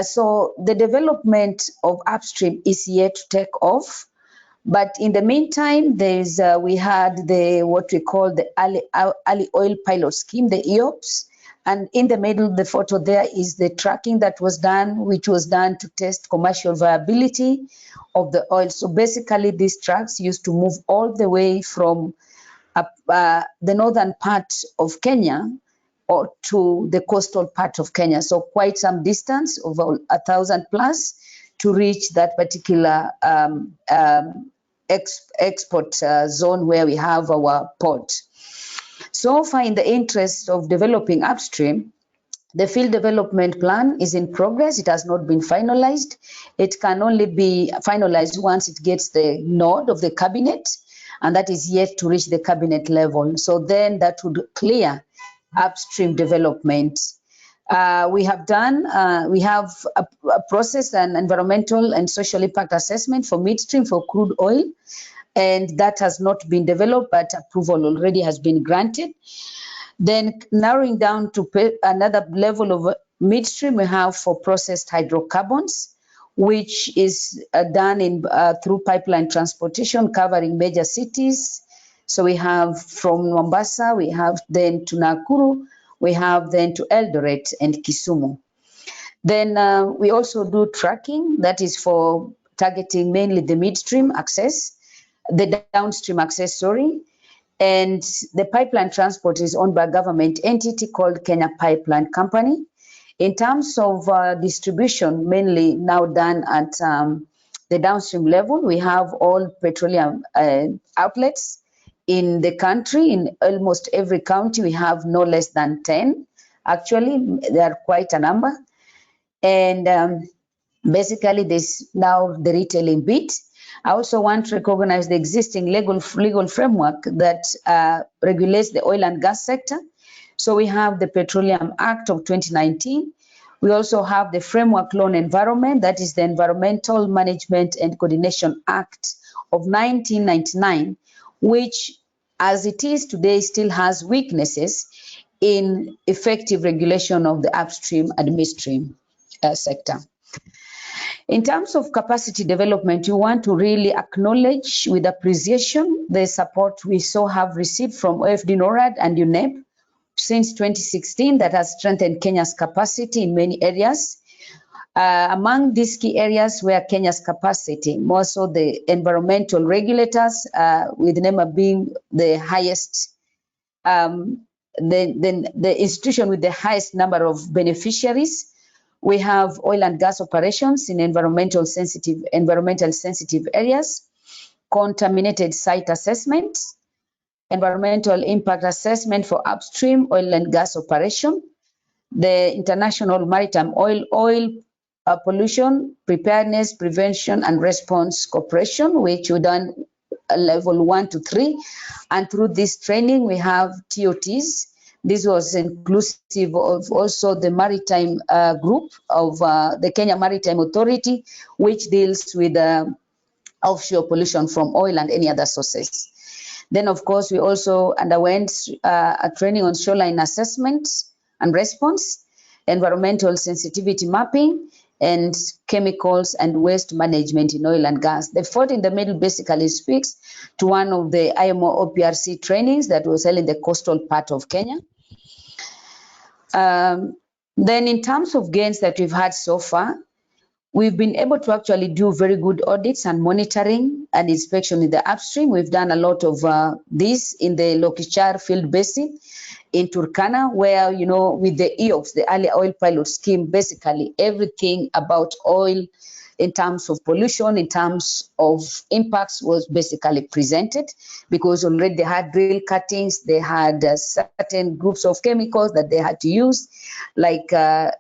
So the development of upstream is yet to take off. But in the meantime, there's we had what we call the early oil pilot scheme, the EOPS. And in the middle of the photo there is the tracking that was done, which was done to test commercial viability of the oil. So basically, these trucks used to move all the way from the northern part of Kenya or to the coastal part of Kenya. So quite some distance, over 1,000 plus, to reach that particular export zone where we have our port. So far, in the interest of developing upstream, the field development plan is in progress. It has not been finalized. It can only be finalized once it gets the nod of the cabinet, and that is yet to reach the cabinet level. So then that would clear upstream development. We have processed an environmental and social impact assessment for midstream for crude oil, and that has not been developed, but approval already has been granted. Then narrowing down to another level of midstream, we have for processed hydrocarbons, which is done through pipeline transportation covering major cities. So we have from Mombasa, we have then to Nakuru, we have then to Eldoret and Kisumu. Then we also do tracking, that is for targeting mainly the midstream access, the downstream access, sorry. And the pipeline transport is owned by a government entity called Kenya Pipeline Company. In terms of distribution, mainly now done at the downstream level, we have all petroleum outlets in the country. In almost every county, we have no less than 10. Actually, there are quite a number. And basically, there's now the retailing bit. I also want to recognize the existing legal framework that regulates the oil and gas sector. So we have the Petroleum Act of 2019. We also have the Framework Law on Environment, that is the Environmental Management and Coordination Act of 1999, which as it is today still has weaknesses in effective regulation of the upstream and midstream sector. In terms of capacity development, you want to really acknowledge with appreciation the support we have received from OFD NORAD and UNEP since 2016 that has strengthened Kenya's capacity in many areas. Among these key areas where Kenya's capacity, more so the environmental regulators, with NEMA being the highest, the institution with the highest number of beneficiaries. We have oil and gas operations in environmental sensitive areas, contaminated site assessment, environmental impact assessment for upstream oil and gas operation, the International Maritime Oil Pollution Preparedness, Prevention and Response Corporation, which we done level 1 to 3. And through this training, we have TOTs. This was inclusive of also the maritime group of the Kenya Maritime Authority, which deals with offshore pollution from oil and any other sources. Then, of course, we also underwent a training on shoreline assessment and response, environmental sensitivity mapping, and chemicals and waste management in oil and gas. The fourth in the middle basically speaks to one of the IMO OPRC trainings that was held in the coastal part of Kenya. Then in terms of gains that we've had so far, we've been able to actually do very good audits and monitoring and inspection in the upstream. We've done a lot of this in the Lokichar field basin in Turkana, where, you know, with the EOPS, the early oil pilot scheme, basically everything about oil in terms of pollution, in terms of impacts was basically presented, because already they had drill cuttings, they had certain groups of chemicals that they had to use, like the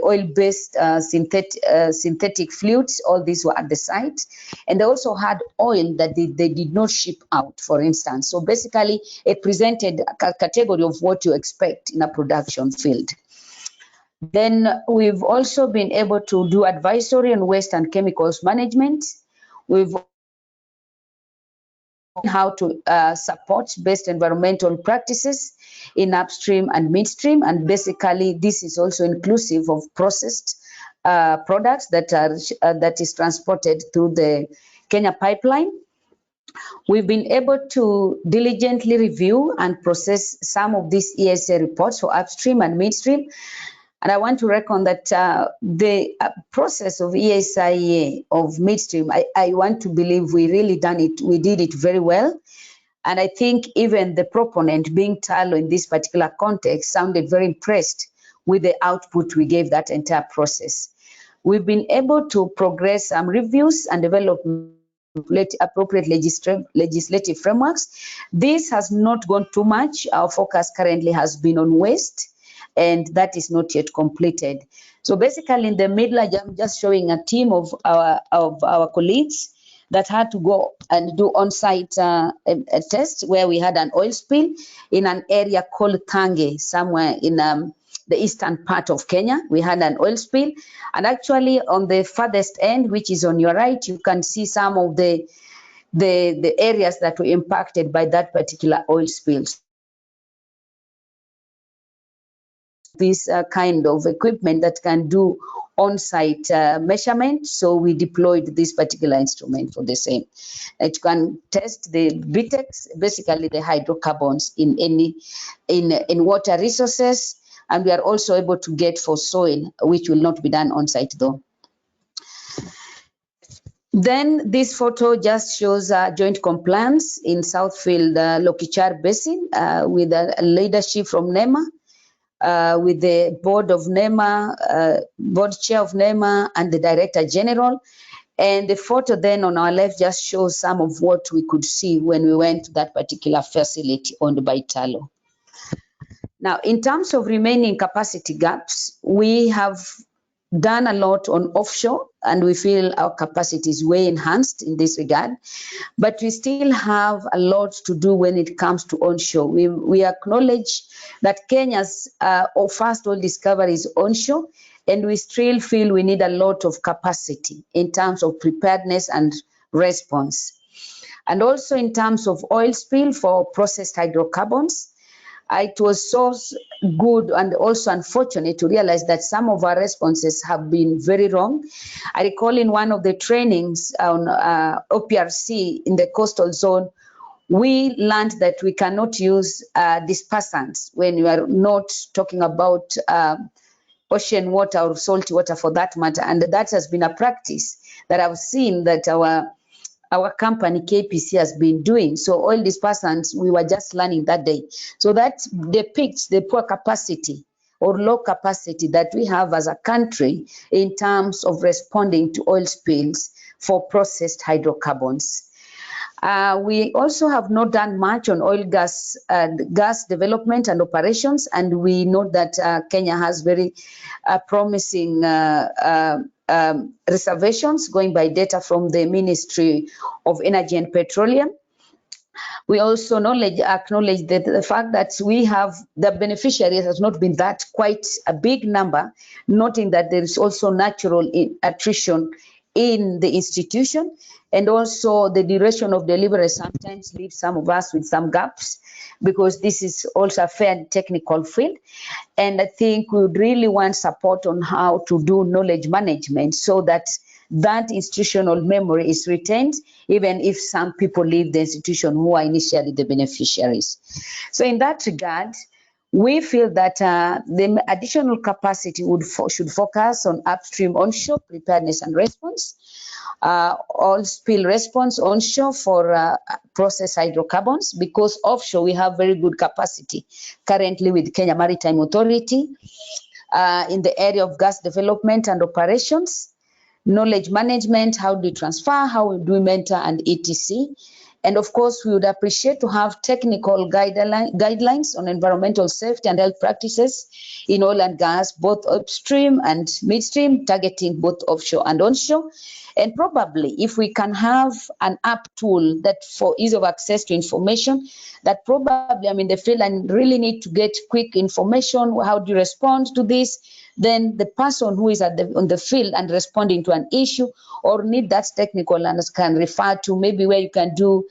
oil-based synthetic fluids. All these were at the site. And they also had oil that they did not ship out, for instance. So basically it presented a category of what you expect in a production field. Then we've also been able to do advisory on waste and chemicals management. We've how to support best environmental practices in upstream and midstream, and basically this is also inclusive of processed products that are that is transported through the Kenya pipeline. We've been able to diligently review and process some of these ESA reports for upstream and midstream. And I want to reckon that the process of ESIA of midstream, I want to believe we really done it. We did it very well. And I think even the proponent, being Talo in this particular context, sounded very impressed with the output we gave that entire process. We've been able to progress some reviews and develop appropriate legislative frameworks. This has not gone too much. Our focus currently has been on waste, and that is not yet completed. So basically in the middle, I'm just showing a team of our colleagues that had to go and do on-site a test where we had an oil spill in an area called Tange, somewhere in the eastern part of Kenya. We had an oil spill, and actually on the farthest end, which is on your right, you can see some of the areas that were impacted by that particular oil spill. This kind of equipment that can do on-site measurement. So we deployed this particular instrument for the same. It can test the BTEX, basically the hydrocarbons in water resources, and we are also able to get for soil, which will not be done on-site though. Then this photo just shows joint compliance in Southfield Lokichar Basin with a leadership from NEMA. With the board of NEMA, board chair of NEMA, and the director general. And the photo then on our left just shows some of what we could see when we went to that particular facility owned by Talo. Now, in terms of remaining capacity gaps, we have done a lot on offshore, and we feel our capacity is way enhanced in this regard. But we still have a lot to do when it comes to onshore. We acknowledge that Kenya's first oil discovery is onshore, and we still feel we need a lot of capacity in terms of preparedness and response. And also in terms of oil spill for processed hydrocarbons, it was so good and also unfortunate to realize that some of our responses have been very wrong. I recall in one of the trainings on OPRC in the coastal zone, we learned that we cannot use dispersants when you are not talking about ocean water or salty water for that matter. And that has been a practice that I've seen that our company KPC has been doing. So oil dispersants, we were just learning that day. So that depicts the poor capacity or low capacity that we have as a country in terms of responding to oil spills for processed hydrocarbons. We also have not done much on oil gas development and operations, and we know that Kenya has very promising reservations going by data from the Ministry of Energy and Petroleum. We also acknowledge that the fact that we have the beneficiaries has not been that quite a big number, noting that there is also natural attrition in the institution, and also the duration of delivery sometimes leaves some of us with some gaps, because this is also a fair technical field. And I think we would really want support on how to do knowledge management so that that institutional memory is retained, even if some people leave the institution who are initially the beneficiaries. So in that regard, we feel that the additional capacity should focus on upstream onshore preparedness and response, oil spill response onshore for processed hydrocarbons, because offshore we have very good capacity currently with Kenya Maritime Authority in the area of gas development and operations, knowledge management, how do we transfer, how do we mentor, and etc. And of course, we would appreciate to have technical guidelines on environmental safety and health practices in oil and gas, both upstream and midstream, targeting both offshore and onshore. And probably if we can have an app tool that for ease of access to information, that probably I'm in the field and really need to get quick information, how do you respond to this? then the person who is on the field and responding to an issue or need that technical and can refer to maybe where you can do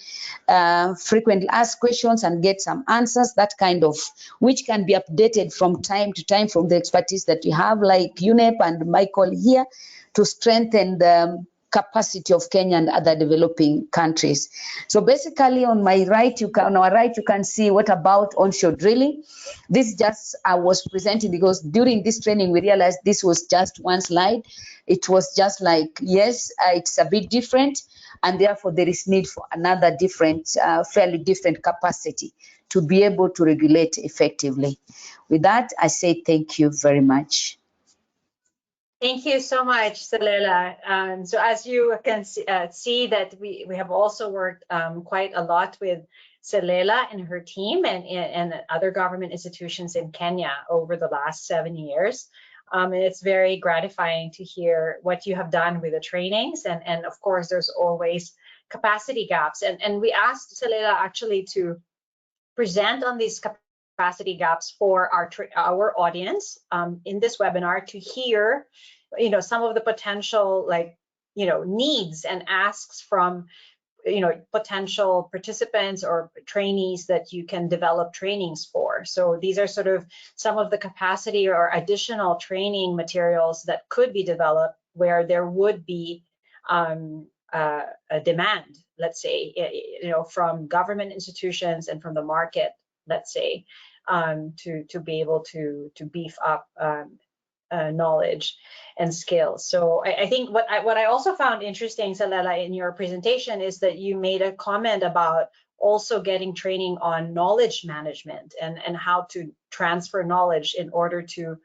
frequently asked questions and get some answers, that kind of, which can be updated from time to time from the expertise that you have, like UNEP and Michael here, to strengthen the capacity of Kenya and other developing countries. So basically on my right, on our right, you can see what about onshore drilling. This just I was presenting because during this training, we realized this was just one slide. It was just like, yes, it's a bit different, and therefore there is need for another different, fairly different capacity to be able to regulate effectively. With that, I say thank you very much. Thank you so much, Salela. So as you can see that we have also worked quite a lot with Salela and her team and other government institutions in Kenya over the last 7 years. And it's very gratifying to hear what you have done with the trainings. And of course, there's always capacity gaps. And we asked Salela actually to present on these capacity gaps for our audience in this webinar to hear, some of the potential needs and asks from potential participants or trainees that you can develop trainings for. So these are sort of some of the capacity or additional training materials that could be developed where there would be a demand, let's say, from government institutions and from the market, let's say, to be able to beef up knowledge and skills. So I think what I also found interesting, Salela, in your presentation is that you made a comment about also getting training on knowledge management and how to transfer knowledge in order to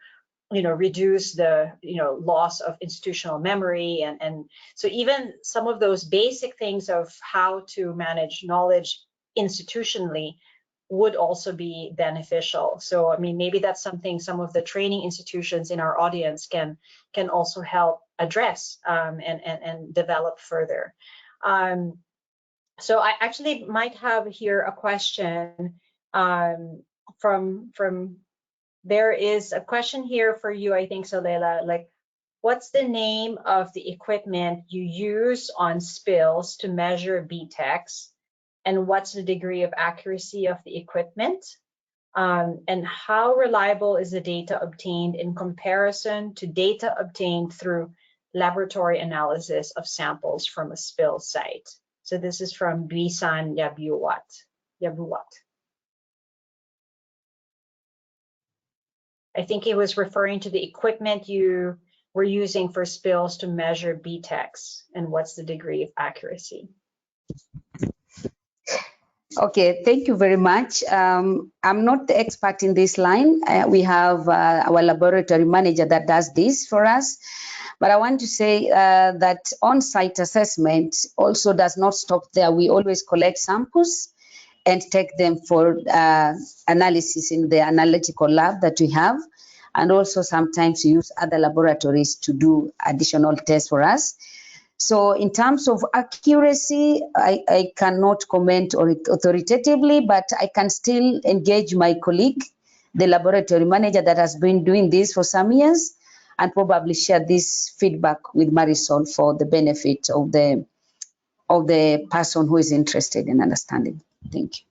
reduce the loss of institutional memory, and so even some of those basic things of how to manage knowledge institutionally would also be beneficial. So I mean, maybe that's something some of the training institutions in our audience can also help address and develop further. So I actually might have here a question from there is a question here for you, I think, Salela, like, what's the name of the equipment you use on spills to measure BTEX? And what's the degree of accuracy of the equipment? And how reliable is the data obtained in comparison to data obtained through laboratory analysis of samples from a spill site? So this is from Bisan Yabuwat. I think he was referring to the equipment you were using for spills to measure BTEX and what's the degree of accuracy. Okay, thank you very much. I'm not the expert in this line. We have our laboratory manager that does this for us. But I want to say that on-site assessment also does not stop there. We always collect samples and take them for analysis in the analytical lab that we have. And also sometimes we use other laboratories to do additional tests for us. So in terms of accuracy, I cannot comment authoritatively, but I can still engage my colleague, the laboratory manager that has been doing this for some years, and probably share this feedback with Marisol for the benefit of the person who is interested in understanding. Thank you.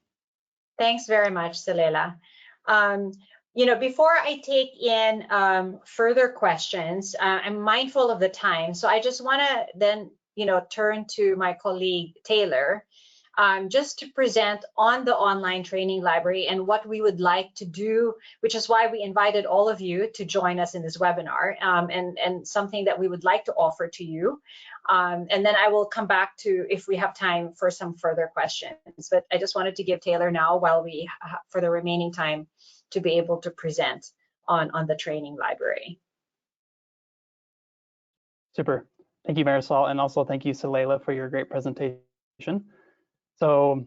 Thanks very much, Salela. Before I take in further questions, I'm mindful of the time. So I just want to then, turn to my colleague, Taylor, just to present on the online training library and what we would like to do, which is why we invited all of you to join us in this webinar, and something that we would like to offer to you. And then I will come back to, if we have time, for some further questions. But I just wanted to give Taylor now, while we, for the remaining time, to be able to present on the training library. Super. Thank you, Marisol, and also thank you, Salela, for your great presentation. So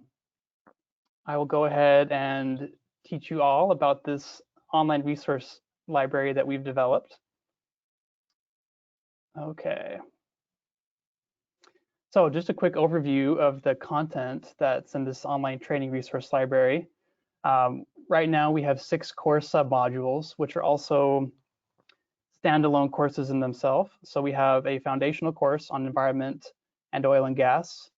I will go ahead and teach you all about this online resource library that we've developed. Okay. So just a quick overview of the content that's in this online training resource library. Right now we have 6 core submodules, which are also standalone courses in themselves. So we have a foundational course on environment and oil and gas.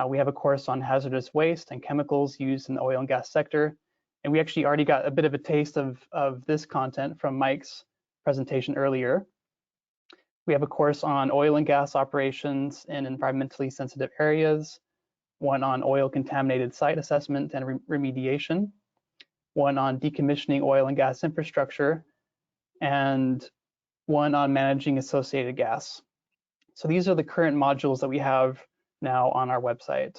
We have a course on hazardous waste and chemicals used in the oil and gas sector. And we actually already got a bit of a taste of this content from Mike's presentation earlier. We have a course on oil and gas operations in environmentally sensitive areas, one on oil contaminated site assessment and remediation, one on decommissioning oil and gas infrastructure, and one on managing associated gas. So these are the current modules that we have now on our website.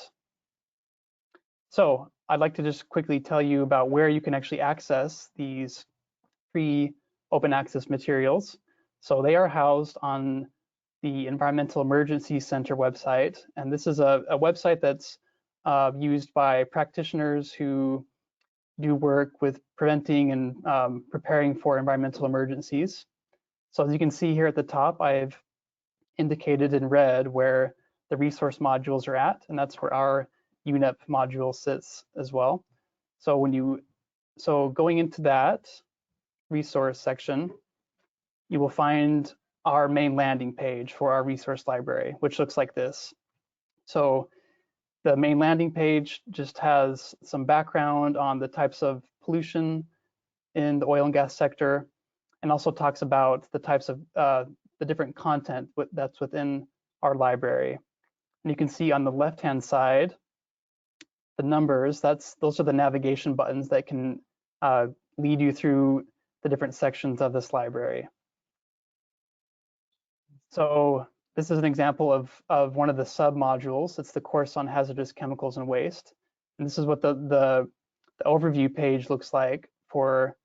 So I'd like to just quickly tell you about where you can actually access these free open access materials. So they are housed on the Environmental Emergency Center website. And this is a website that's used by practitioners who do work with preventing and preparing for environmental emergencies. So as you can see here at the top, I've indicated in red where the resource modules are at, and that's where our UNEP module sits as well. So going into that resource section, you will find our main landing page for our resource library, which looks like this. So the main landing page just has some background on the types of pollution in the oil and gas sector, and also talks about the types of the different content that's within our library. And you can see on the left-hand side, the numbers, those are the navigation buttons that can lead you through the different sections of this library. So this is an example of one of the sub-modules. It's the course on hazardous chemicals and waste. And this is what the overview page looks like for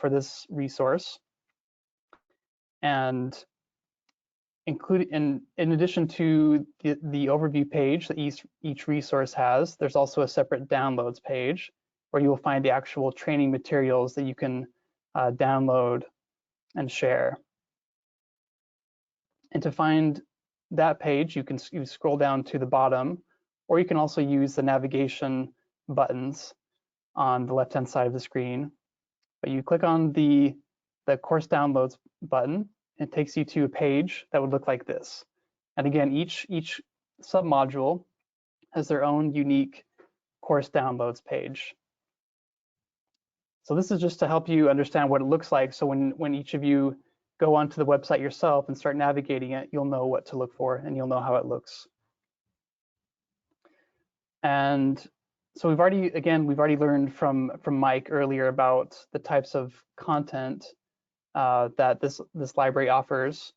this resource. And in addition to the overview page that each resource has, there's also a separate downloads page where you will find the actual training materials that you can download and share. And to find that page, you scroll down to the bottom, or you can also use the navigation buttons on the left-hand side of the screen. But you click on the course downloads button, it takes you to a page that would look like this. And again, each submodule has their own unique course downloads page. So this is just to help you understand what it looks like. So when each of you go onto the website yourself and start navigating it, you'll know what to look for and you'll know how it looks. And so we've already learned from Mike earlier about the types of content that this library offers.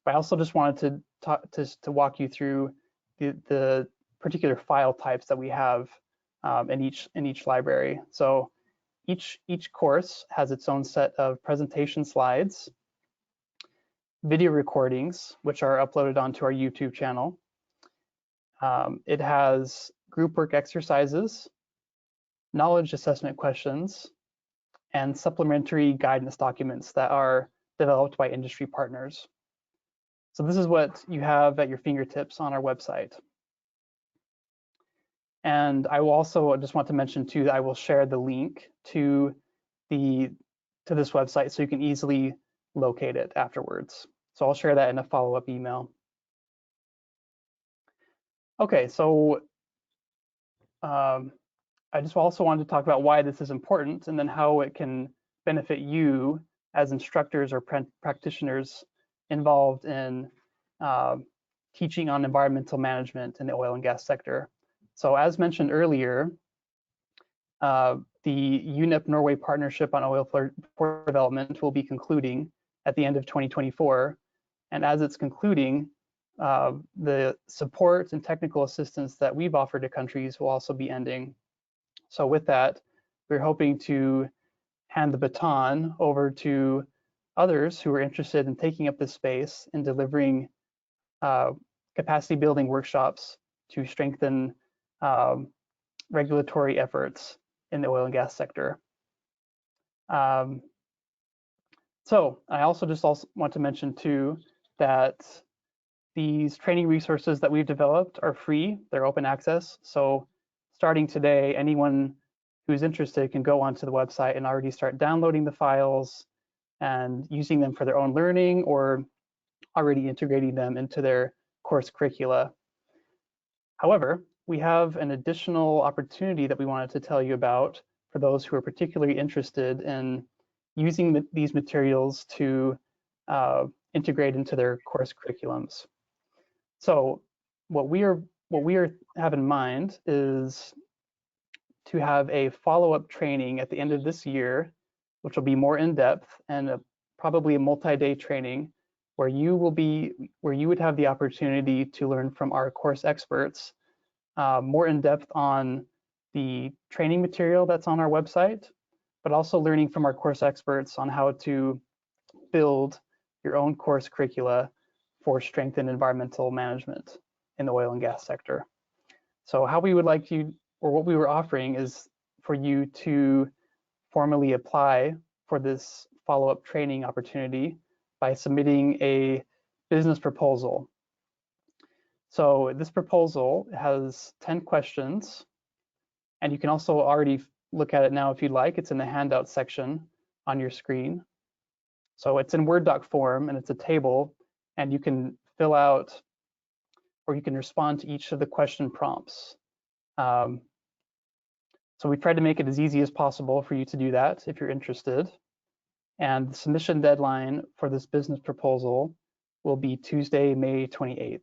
But I also just wanted to walk you through the particular file types that we have in each library. So each course has its own set of presentation slides, video recordings, which are uploaded onto our YouTube channel. It has group work exercises, knowledge assessment questions, and supplementary guidance documents that are developed by industry partners. So this is what you have at your fingertips on our website. And I will also just want to mention too that I will share the link to this website so you can easily locate it afterwards. So I'll share that in a follow-up email. Okay, so I just also wanted to talk about why this is important and then how it can benefit you as instructors or practitioners involved in teaching on environmental management in the oil and gas sector. So as mentioned earlier, the UNEP Norway Partnership on Oil for Development will be concluding at the end of 2024. And as it's concluding, the support and technical assistance that we've offered to countries will also be ending. So with that, we're hoping to hand the baton over to others who are interested in taking up this space and delivering capacity building workshops to strengthen regulatory efforts in the oil and gas sector. So I also want to mention too that these training resources that we've developed are free, they're open access. So starting today, anyone who's interested can go onto the website and already start downloading the files and using them for their own learning or already integrating them into their course curricula. However, we have an additional opportunity that we wanted to tell you about for those who are particularly interested in using these materials to integrate into their course curriculums. So what we have in mind is to have a follow-up training at the end of this year, which will be more in-depth and probably a multi-day training where you would have the opportunity to learn from our course experts more in depth on the training material that's on our website, but also learning from our course experts on how to build your own course curricula for strengthened environmental management in the oil and gas sector. So how we would like you, or what we were offering, is for you to formally apply for this follow-up training opportunity by submitting a business proposal. So this proposal has 10 questions, and you can also already look at it now if you'd like. It's in the handout section on your screen. So it's in Word doc form, and it's a table, and you can fill out or you can respond to each of the question prompts. So we tried to make it as easy as possible for you to do that if you're interested. And the submission deadline for this business proposal will be Tuesday, May 28th.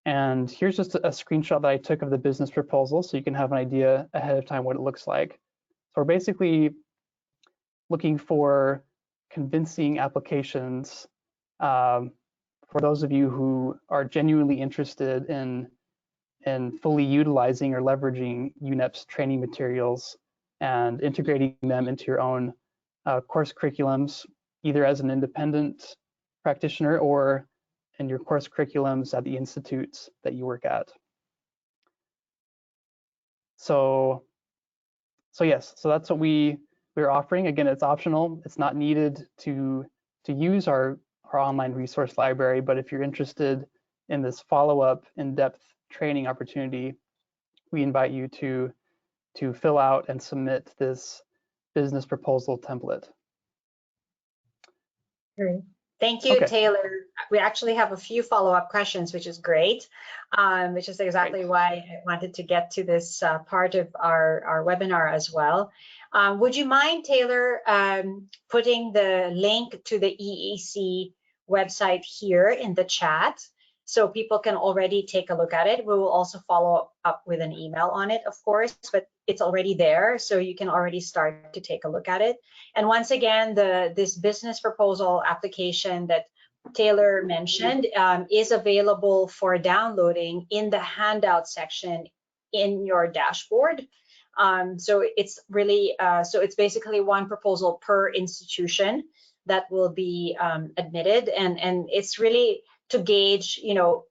And here's just a screenshot that I took of the business proposal so you can have an idea ahead of time what it looks like. So we're basically looking for convincing applications for those of you who are genuinely interested in fully utilizing or leveraging UNEP's training materials and integrating them into your own course curriculums, either as an independent practitioner or in your course curriculums at the institutes that you work at. So yes, so that's what we're offering. Again, it's optional. It's not needed to use our online resource library, but if you're interested in this follow-up in-depth training opportunity, we invite you to fill out and submit this business proposal template. Great. Thank you, Okay. Taylor. We actually have a few follow-up questions, which is great, which is exactly why I wanted to get to this part of our webinar as well. Would you mind, Taylor, putting the link to the EEC website here in the chat so people can already take a look at it? We will also follow up with an email on it, of course, but it's already there, so you can already start to take a look at it. And once again, this business proposal application that Taylor mentioned is available for downloading in the handout section in your dashboard. So it's really, so it's basically one proposal per institution that will be admitted, and it's really to gauge, you know,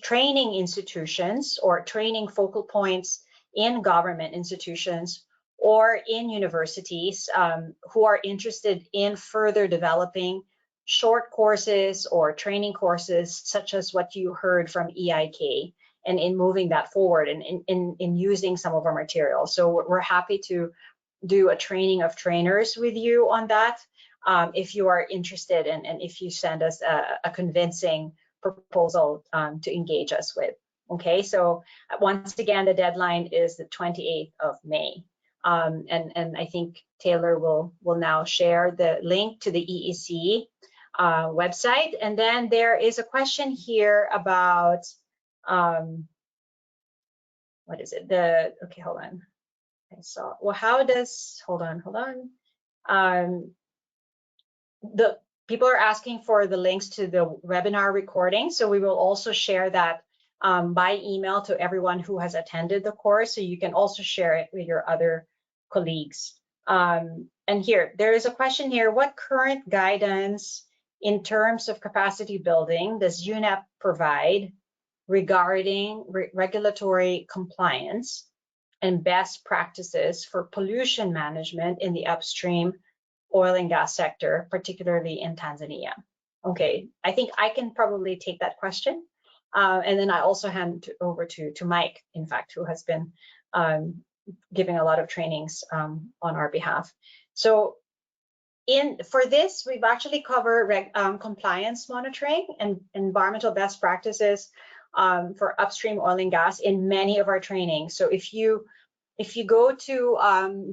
training institutions or training focal points in government institutions or in universities who are interested in further developing short courses or training courses, such as what you heard from EIK, and in moving that forward and in using some of our materials. So we're happy to do a training of trainers with you on that if you are interested and if you send us a convincing proposal to engage us with. Okay, so once again, the deadline is the 28th of May. And I think Taylor will now share the link to the EEC website. And then there is a question here about, what is it? Okay, hold on. Okay, so, well, how does, hold on. The people are asking for the links to the webinar recording. So we will also share that by email to everyone who has attended the course. So you can also share it with your other colleagues. And here, there is a question here. What current guidance in terms of capacity building does UNEP provide regarding regulatory compliance and best practices for pollution management in the upstream oil and gas sector, particularly in Tanzania? Okay, I think I can probably take that question. And then I also hand over to Mike, in fact, who has been giving a lot of trainings on our behalf. So For this, we've actually covered compliance monitoring and environmental best practices for upstream oil and gas in many of our trainings. So if you go to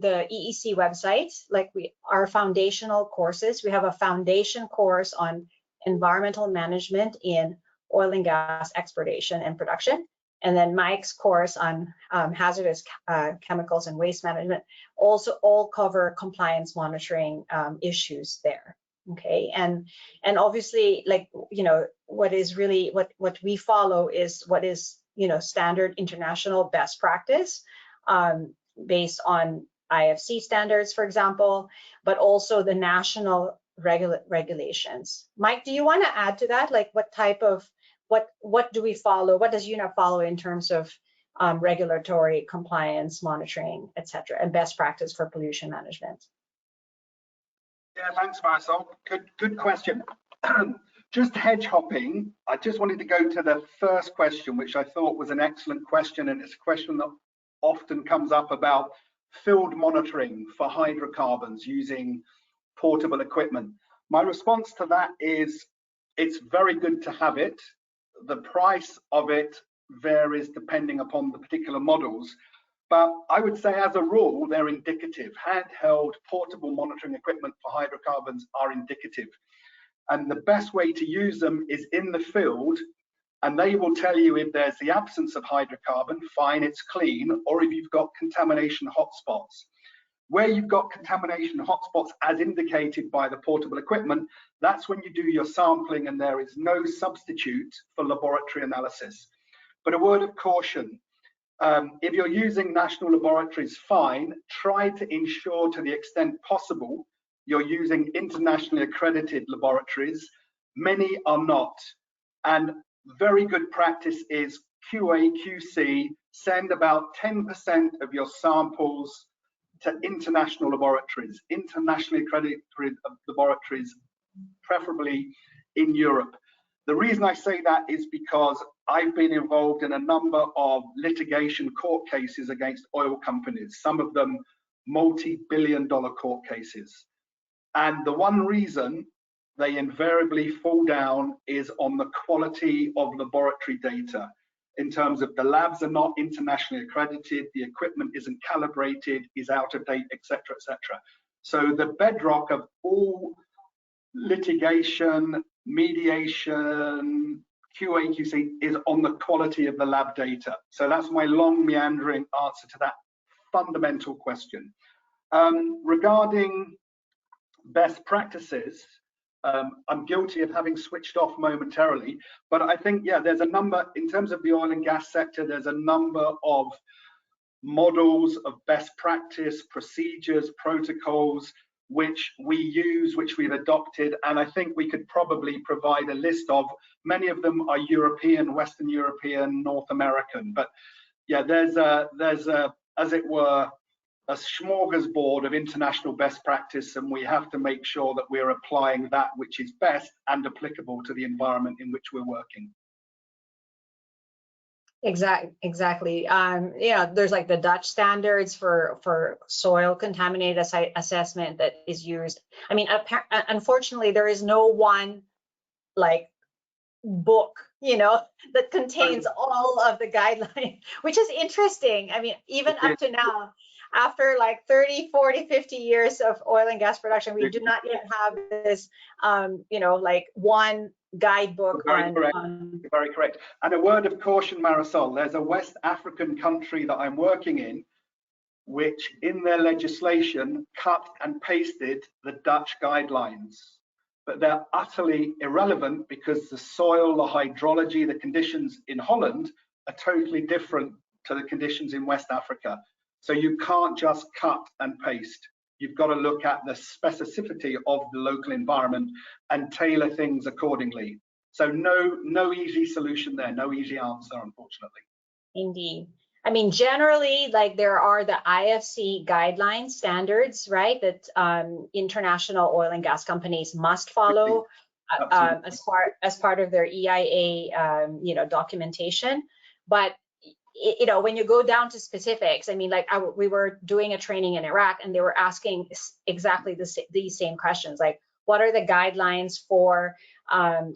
the EEC website, like our foundational courses, we have a foundation course on environmental management in oil and gas exploration and production. And then Mike's course on hazardous chemicals and waste management also all cover compliance monitoring issues there. Okay, and obviously, like, you know, what is really what we follow is what is, you know, standard international best practice based on IFC standards, for example, but also the national regulations. Mike, do you want to add to that? Like, what type of what do we follow? What does UNEP follow in terms of regulatory compliance, monitoring, etc., and best practice for pollution management? Yeah, thanks, Marisol. Good question. Just hedge hopping, I just wanted to go to the first question, which I thought was an excellent question, and it's a question that often comes up about field monitoring for hydrocarbons using portable equipment. My response to that is it's very good to have it. The price of it varies depending upon the particular models, but I would say as a rule, they're indicative. Handheld portable monitoring equipment for hydrocarbons are indicative. And the best way to use them is in the field, and they will tell you if there's the absence of hydrocarbon, fine, it's clean, or if you've got contamination hotspots. Where you've got contamination hotspots, as indicated by the portable equipment, that's when you do your sampling and there is no substitute for laboratory analysis. But a word of caution, if you're using national laboratories, fine, try to ensure to the extent possible you're using internationally accredited laboratories. Many are not. And very good practice is QA, QC, send about 10% of your samples to international laboratories, internationally accredited laboratories, preferably in Europe. The reason I say that is because I've been involved in a number of litigation court cases against oil companies, some of them multi-billion-dollar court cases. And the one reason they invariably fall down is on the quality of laboratory data, in terms of the labs are not internationally accredited, the equipment isn't calibrated, is out of date, etc., etc. So the bedrock of all litigation, mediation, QA, QC is on the quality of the lab data. So that's my long meandering answer to that fundamental question. Regarding best practices, I'm guilty of having switched off momentarily, but I think, yeah, there's a number, in terms of the oil and gas sector, there's a number of models of best practice, procedures, protocols, which we use, which we've adopted, and I think we could probably provide a list of. Many of them are European, Western European, North American, but yeah, there's a, as it were, a smorgasbord of international best practice, and we have to make sure that we're applying that which is best and applicable to the environment in which we're working. Exactly. Yeah, there's like the Dutch standards for soil contaminated assessment that is used. I mean, unfortunately, there is no one like book, you know, that contains all of the guidelines, which is interesting. I mean, even up to now, after like 30, 40, 50 years of oil and gas production, we do not yet have this, you know, like one guidebook. Very correct. And a word of caution, Marisol, there's a West African country that I'm working in, which in their legislation cut and pasted the Dutch guidelines. But they're utterly irrelevant because the soil, the hydrology, the conditions in Holland are totally different to the conditions in West Africa. So you can't just cut and paste. You've got to look at the specificity of the local environment and tailor things accordingly. So no easy solution there, no easy answer, unfortunately. Indeed. I mean, generally, like there are the IFC guidelines standards, right, that international oil and gas companies must follow as part of their EIA, you know, documentation. But you know, when you go down to specifics, I mean, like we were doing a training in Iraq, and they were asking exactly these same questions, like, what are the guidelines for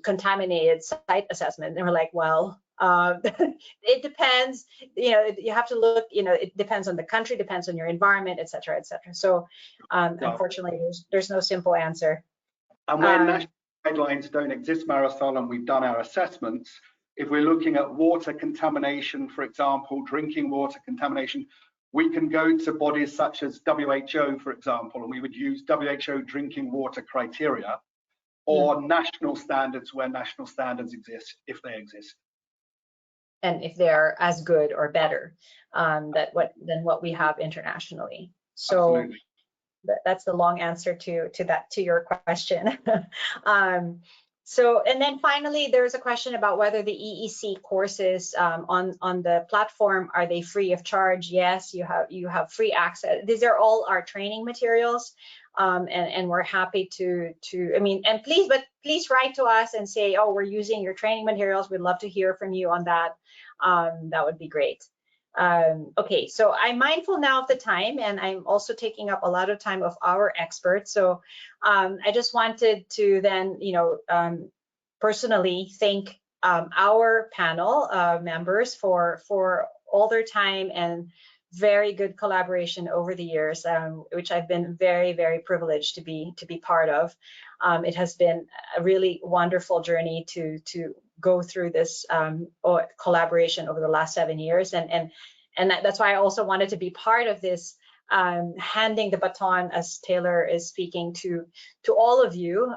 contaminated site assessment? And we're like, well, it depends, you know, you have to look, you know, it depends on the country, depends on your environment, et cetera, et cetera. So unfortunately, there's no simple answer. And when national guidelines don't exist, Marisol, and we've done our assessments, if we're looking at water contamination, for example, drinking water contamination, we can go to bodies such as WHO, for example, and we would use WHO drinking water criteria, or national standards where national standards exist, if they exist. And if they're as good or better than what we have internationally. So absolutely. That's the long answer to your question. So, and then finally, there's a question about whether the EEC courses on the platform, are they free of charge? Yes, you have free access. These are all our training materials, and we're happy to I mean, and please write to us and say, oh, we're using your training materials. We'd love to hear from you on that. That would be great. Okay, so I'm mindful now of the time, and I'm also taking up a lot of time of our experts. So I just wanted to then, you know, personally thank our panel members for all their time and very good collaboration over the years, which I've been very, very privileged to be part of. It has been a really wonderful journey to go through this collaboration over the last 7 years, and that's why I also wanted to be part of this, handing the baton, as Taylor is speaking, to all of you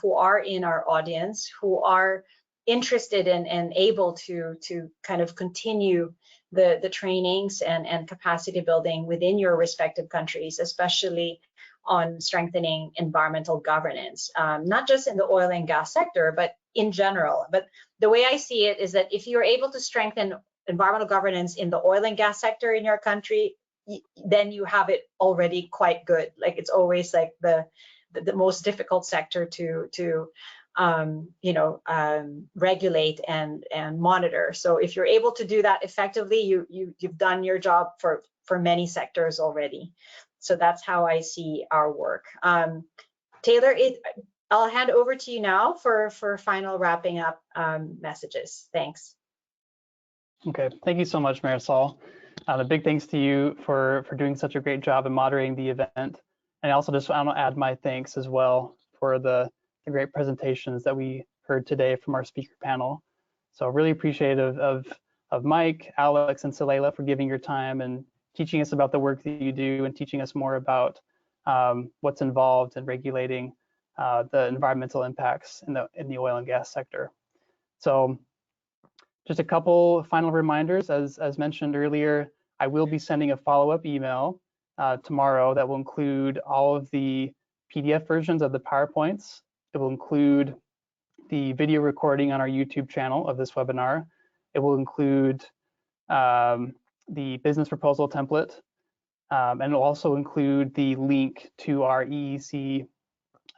who are in our audience, who are interested in and able to kind of continue the trainings and capacity building within your respective countries, especially on strengthening environmental governance, not just in the oil and gas sector, but in general. But the way I see it is that if you're able to strengthen environmental governance in the oil and gas sector in your country, then you have it already quite good. Like, it's always like the most difficult sector to regulate and monitor. So if you're able to do that effectively, you've done your job for many sectors already. So that's how I see our work. Taylor, I'll hand over to you now for final wrapping up messages. Thanks. Okay, thank you so much, Marisol. A big thanks to you for doing such a great job in moderating the event. And I also just want to add my thanks as well for the great presentations that we heard today from our speaker panel. So really appreciative of Mike, Alex, and Salela for giving your time and teaching us about the work that you do and teaching us more about what's involved in regulating the environmental impacts in the oil and gas sector. So just a couple final reminders. As mentioned earlier, I will be sending a follow-up email tomorrow that will include all of the PDF versions of the PowerPoints. It will include the video recording on our YouTube channel of this webinar. It will include the business proposal template, and it will also include the link to our EEC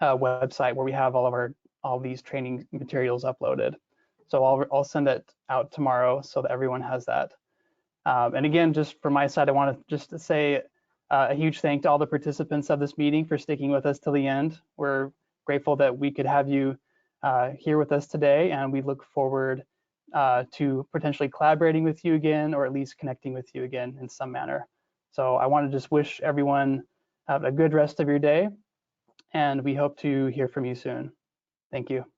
website where we have all these training materials uploaded. So I'll send it out tomorrow so that everyone has that. And again, just from my side, I want to just say a huge thank to all the participants of this meeting for sticking with us till the end. We're grateful that we could have you here with us today, and we look forward to potentially collaborating with you again, or at least connecting with you again in some manner. So I want to just wish everyone a good rest of your day, and we hope to hear from you soon. Thank you.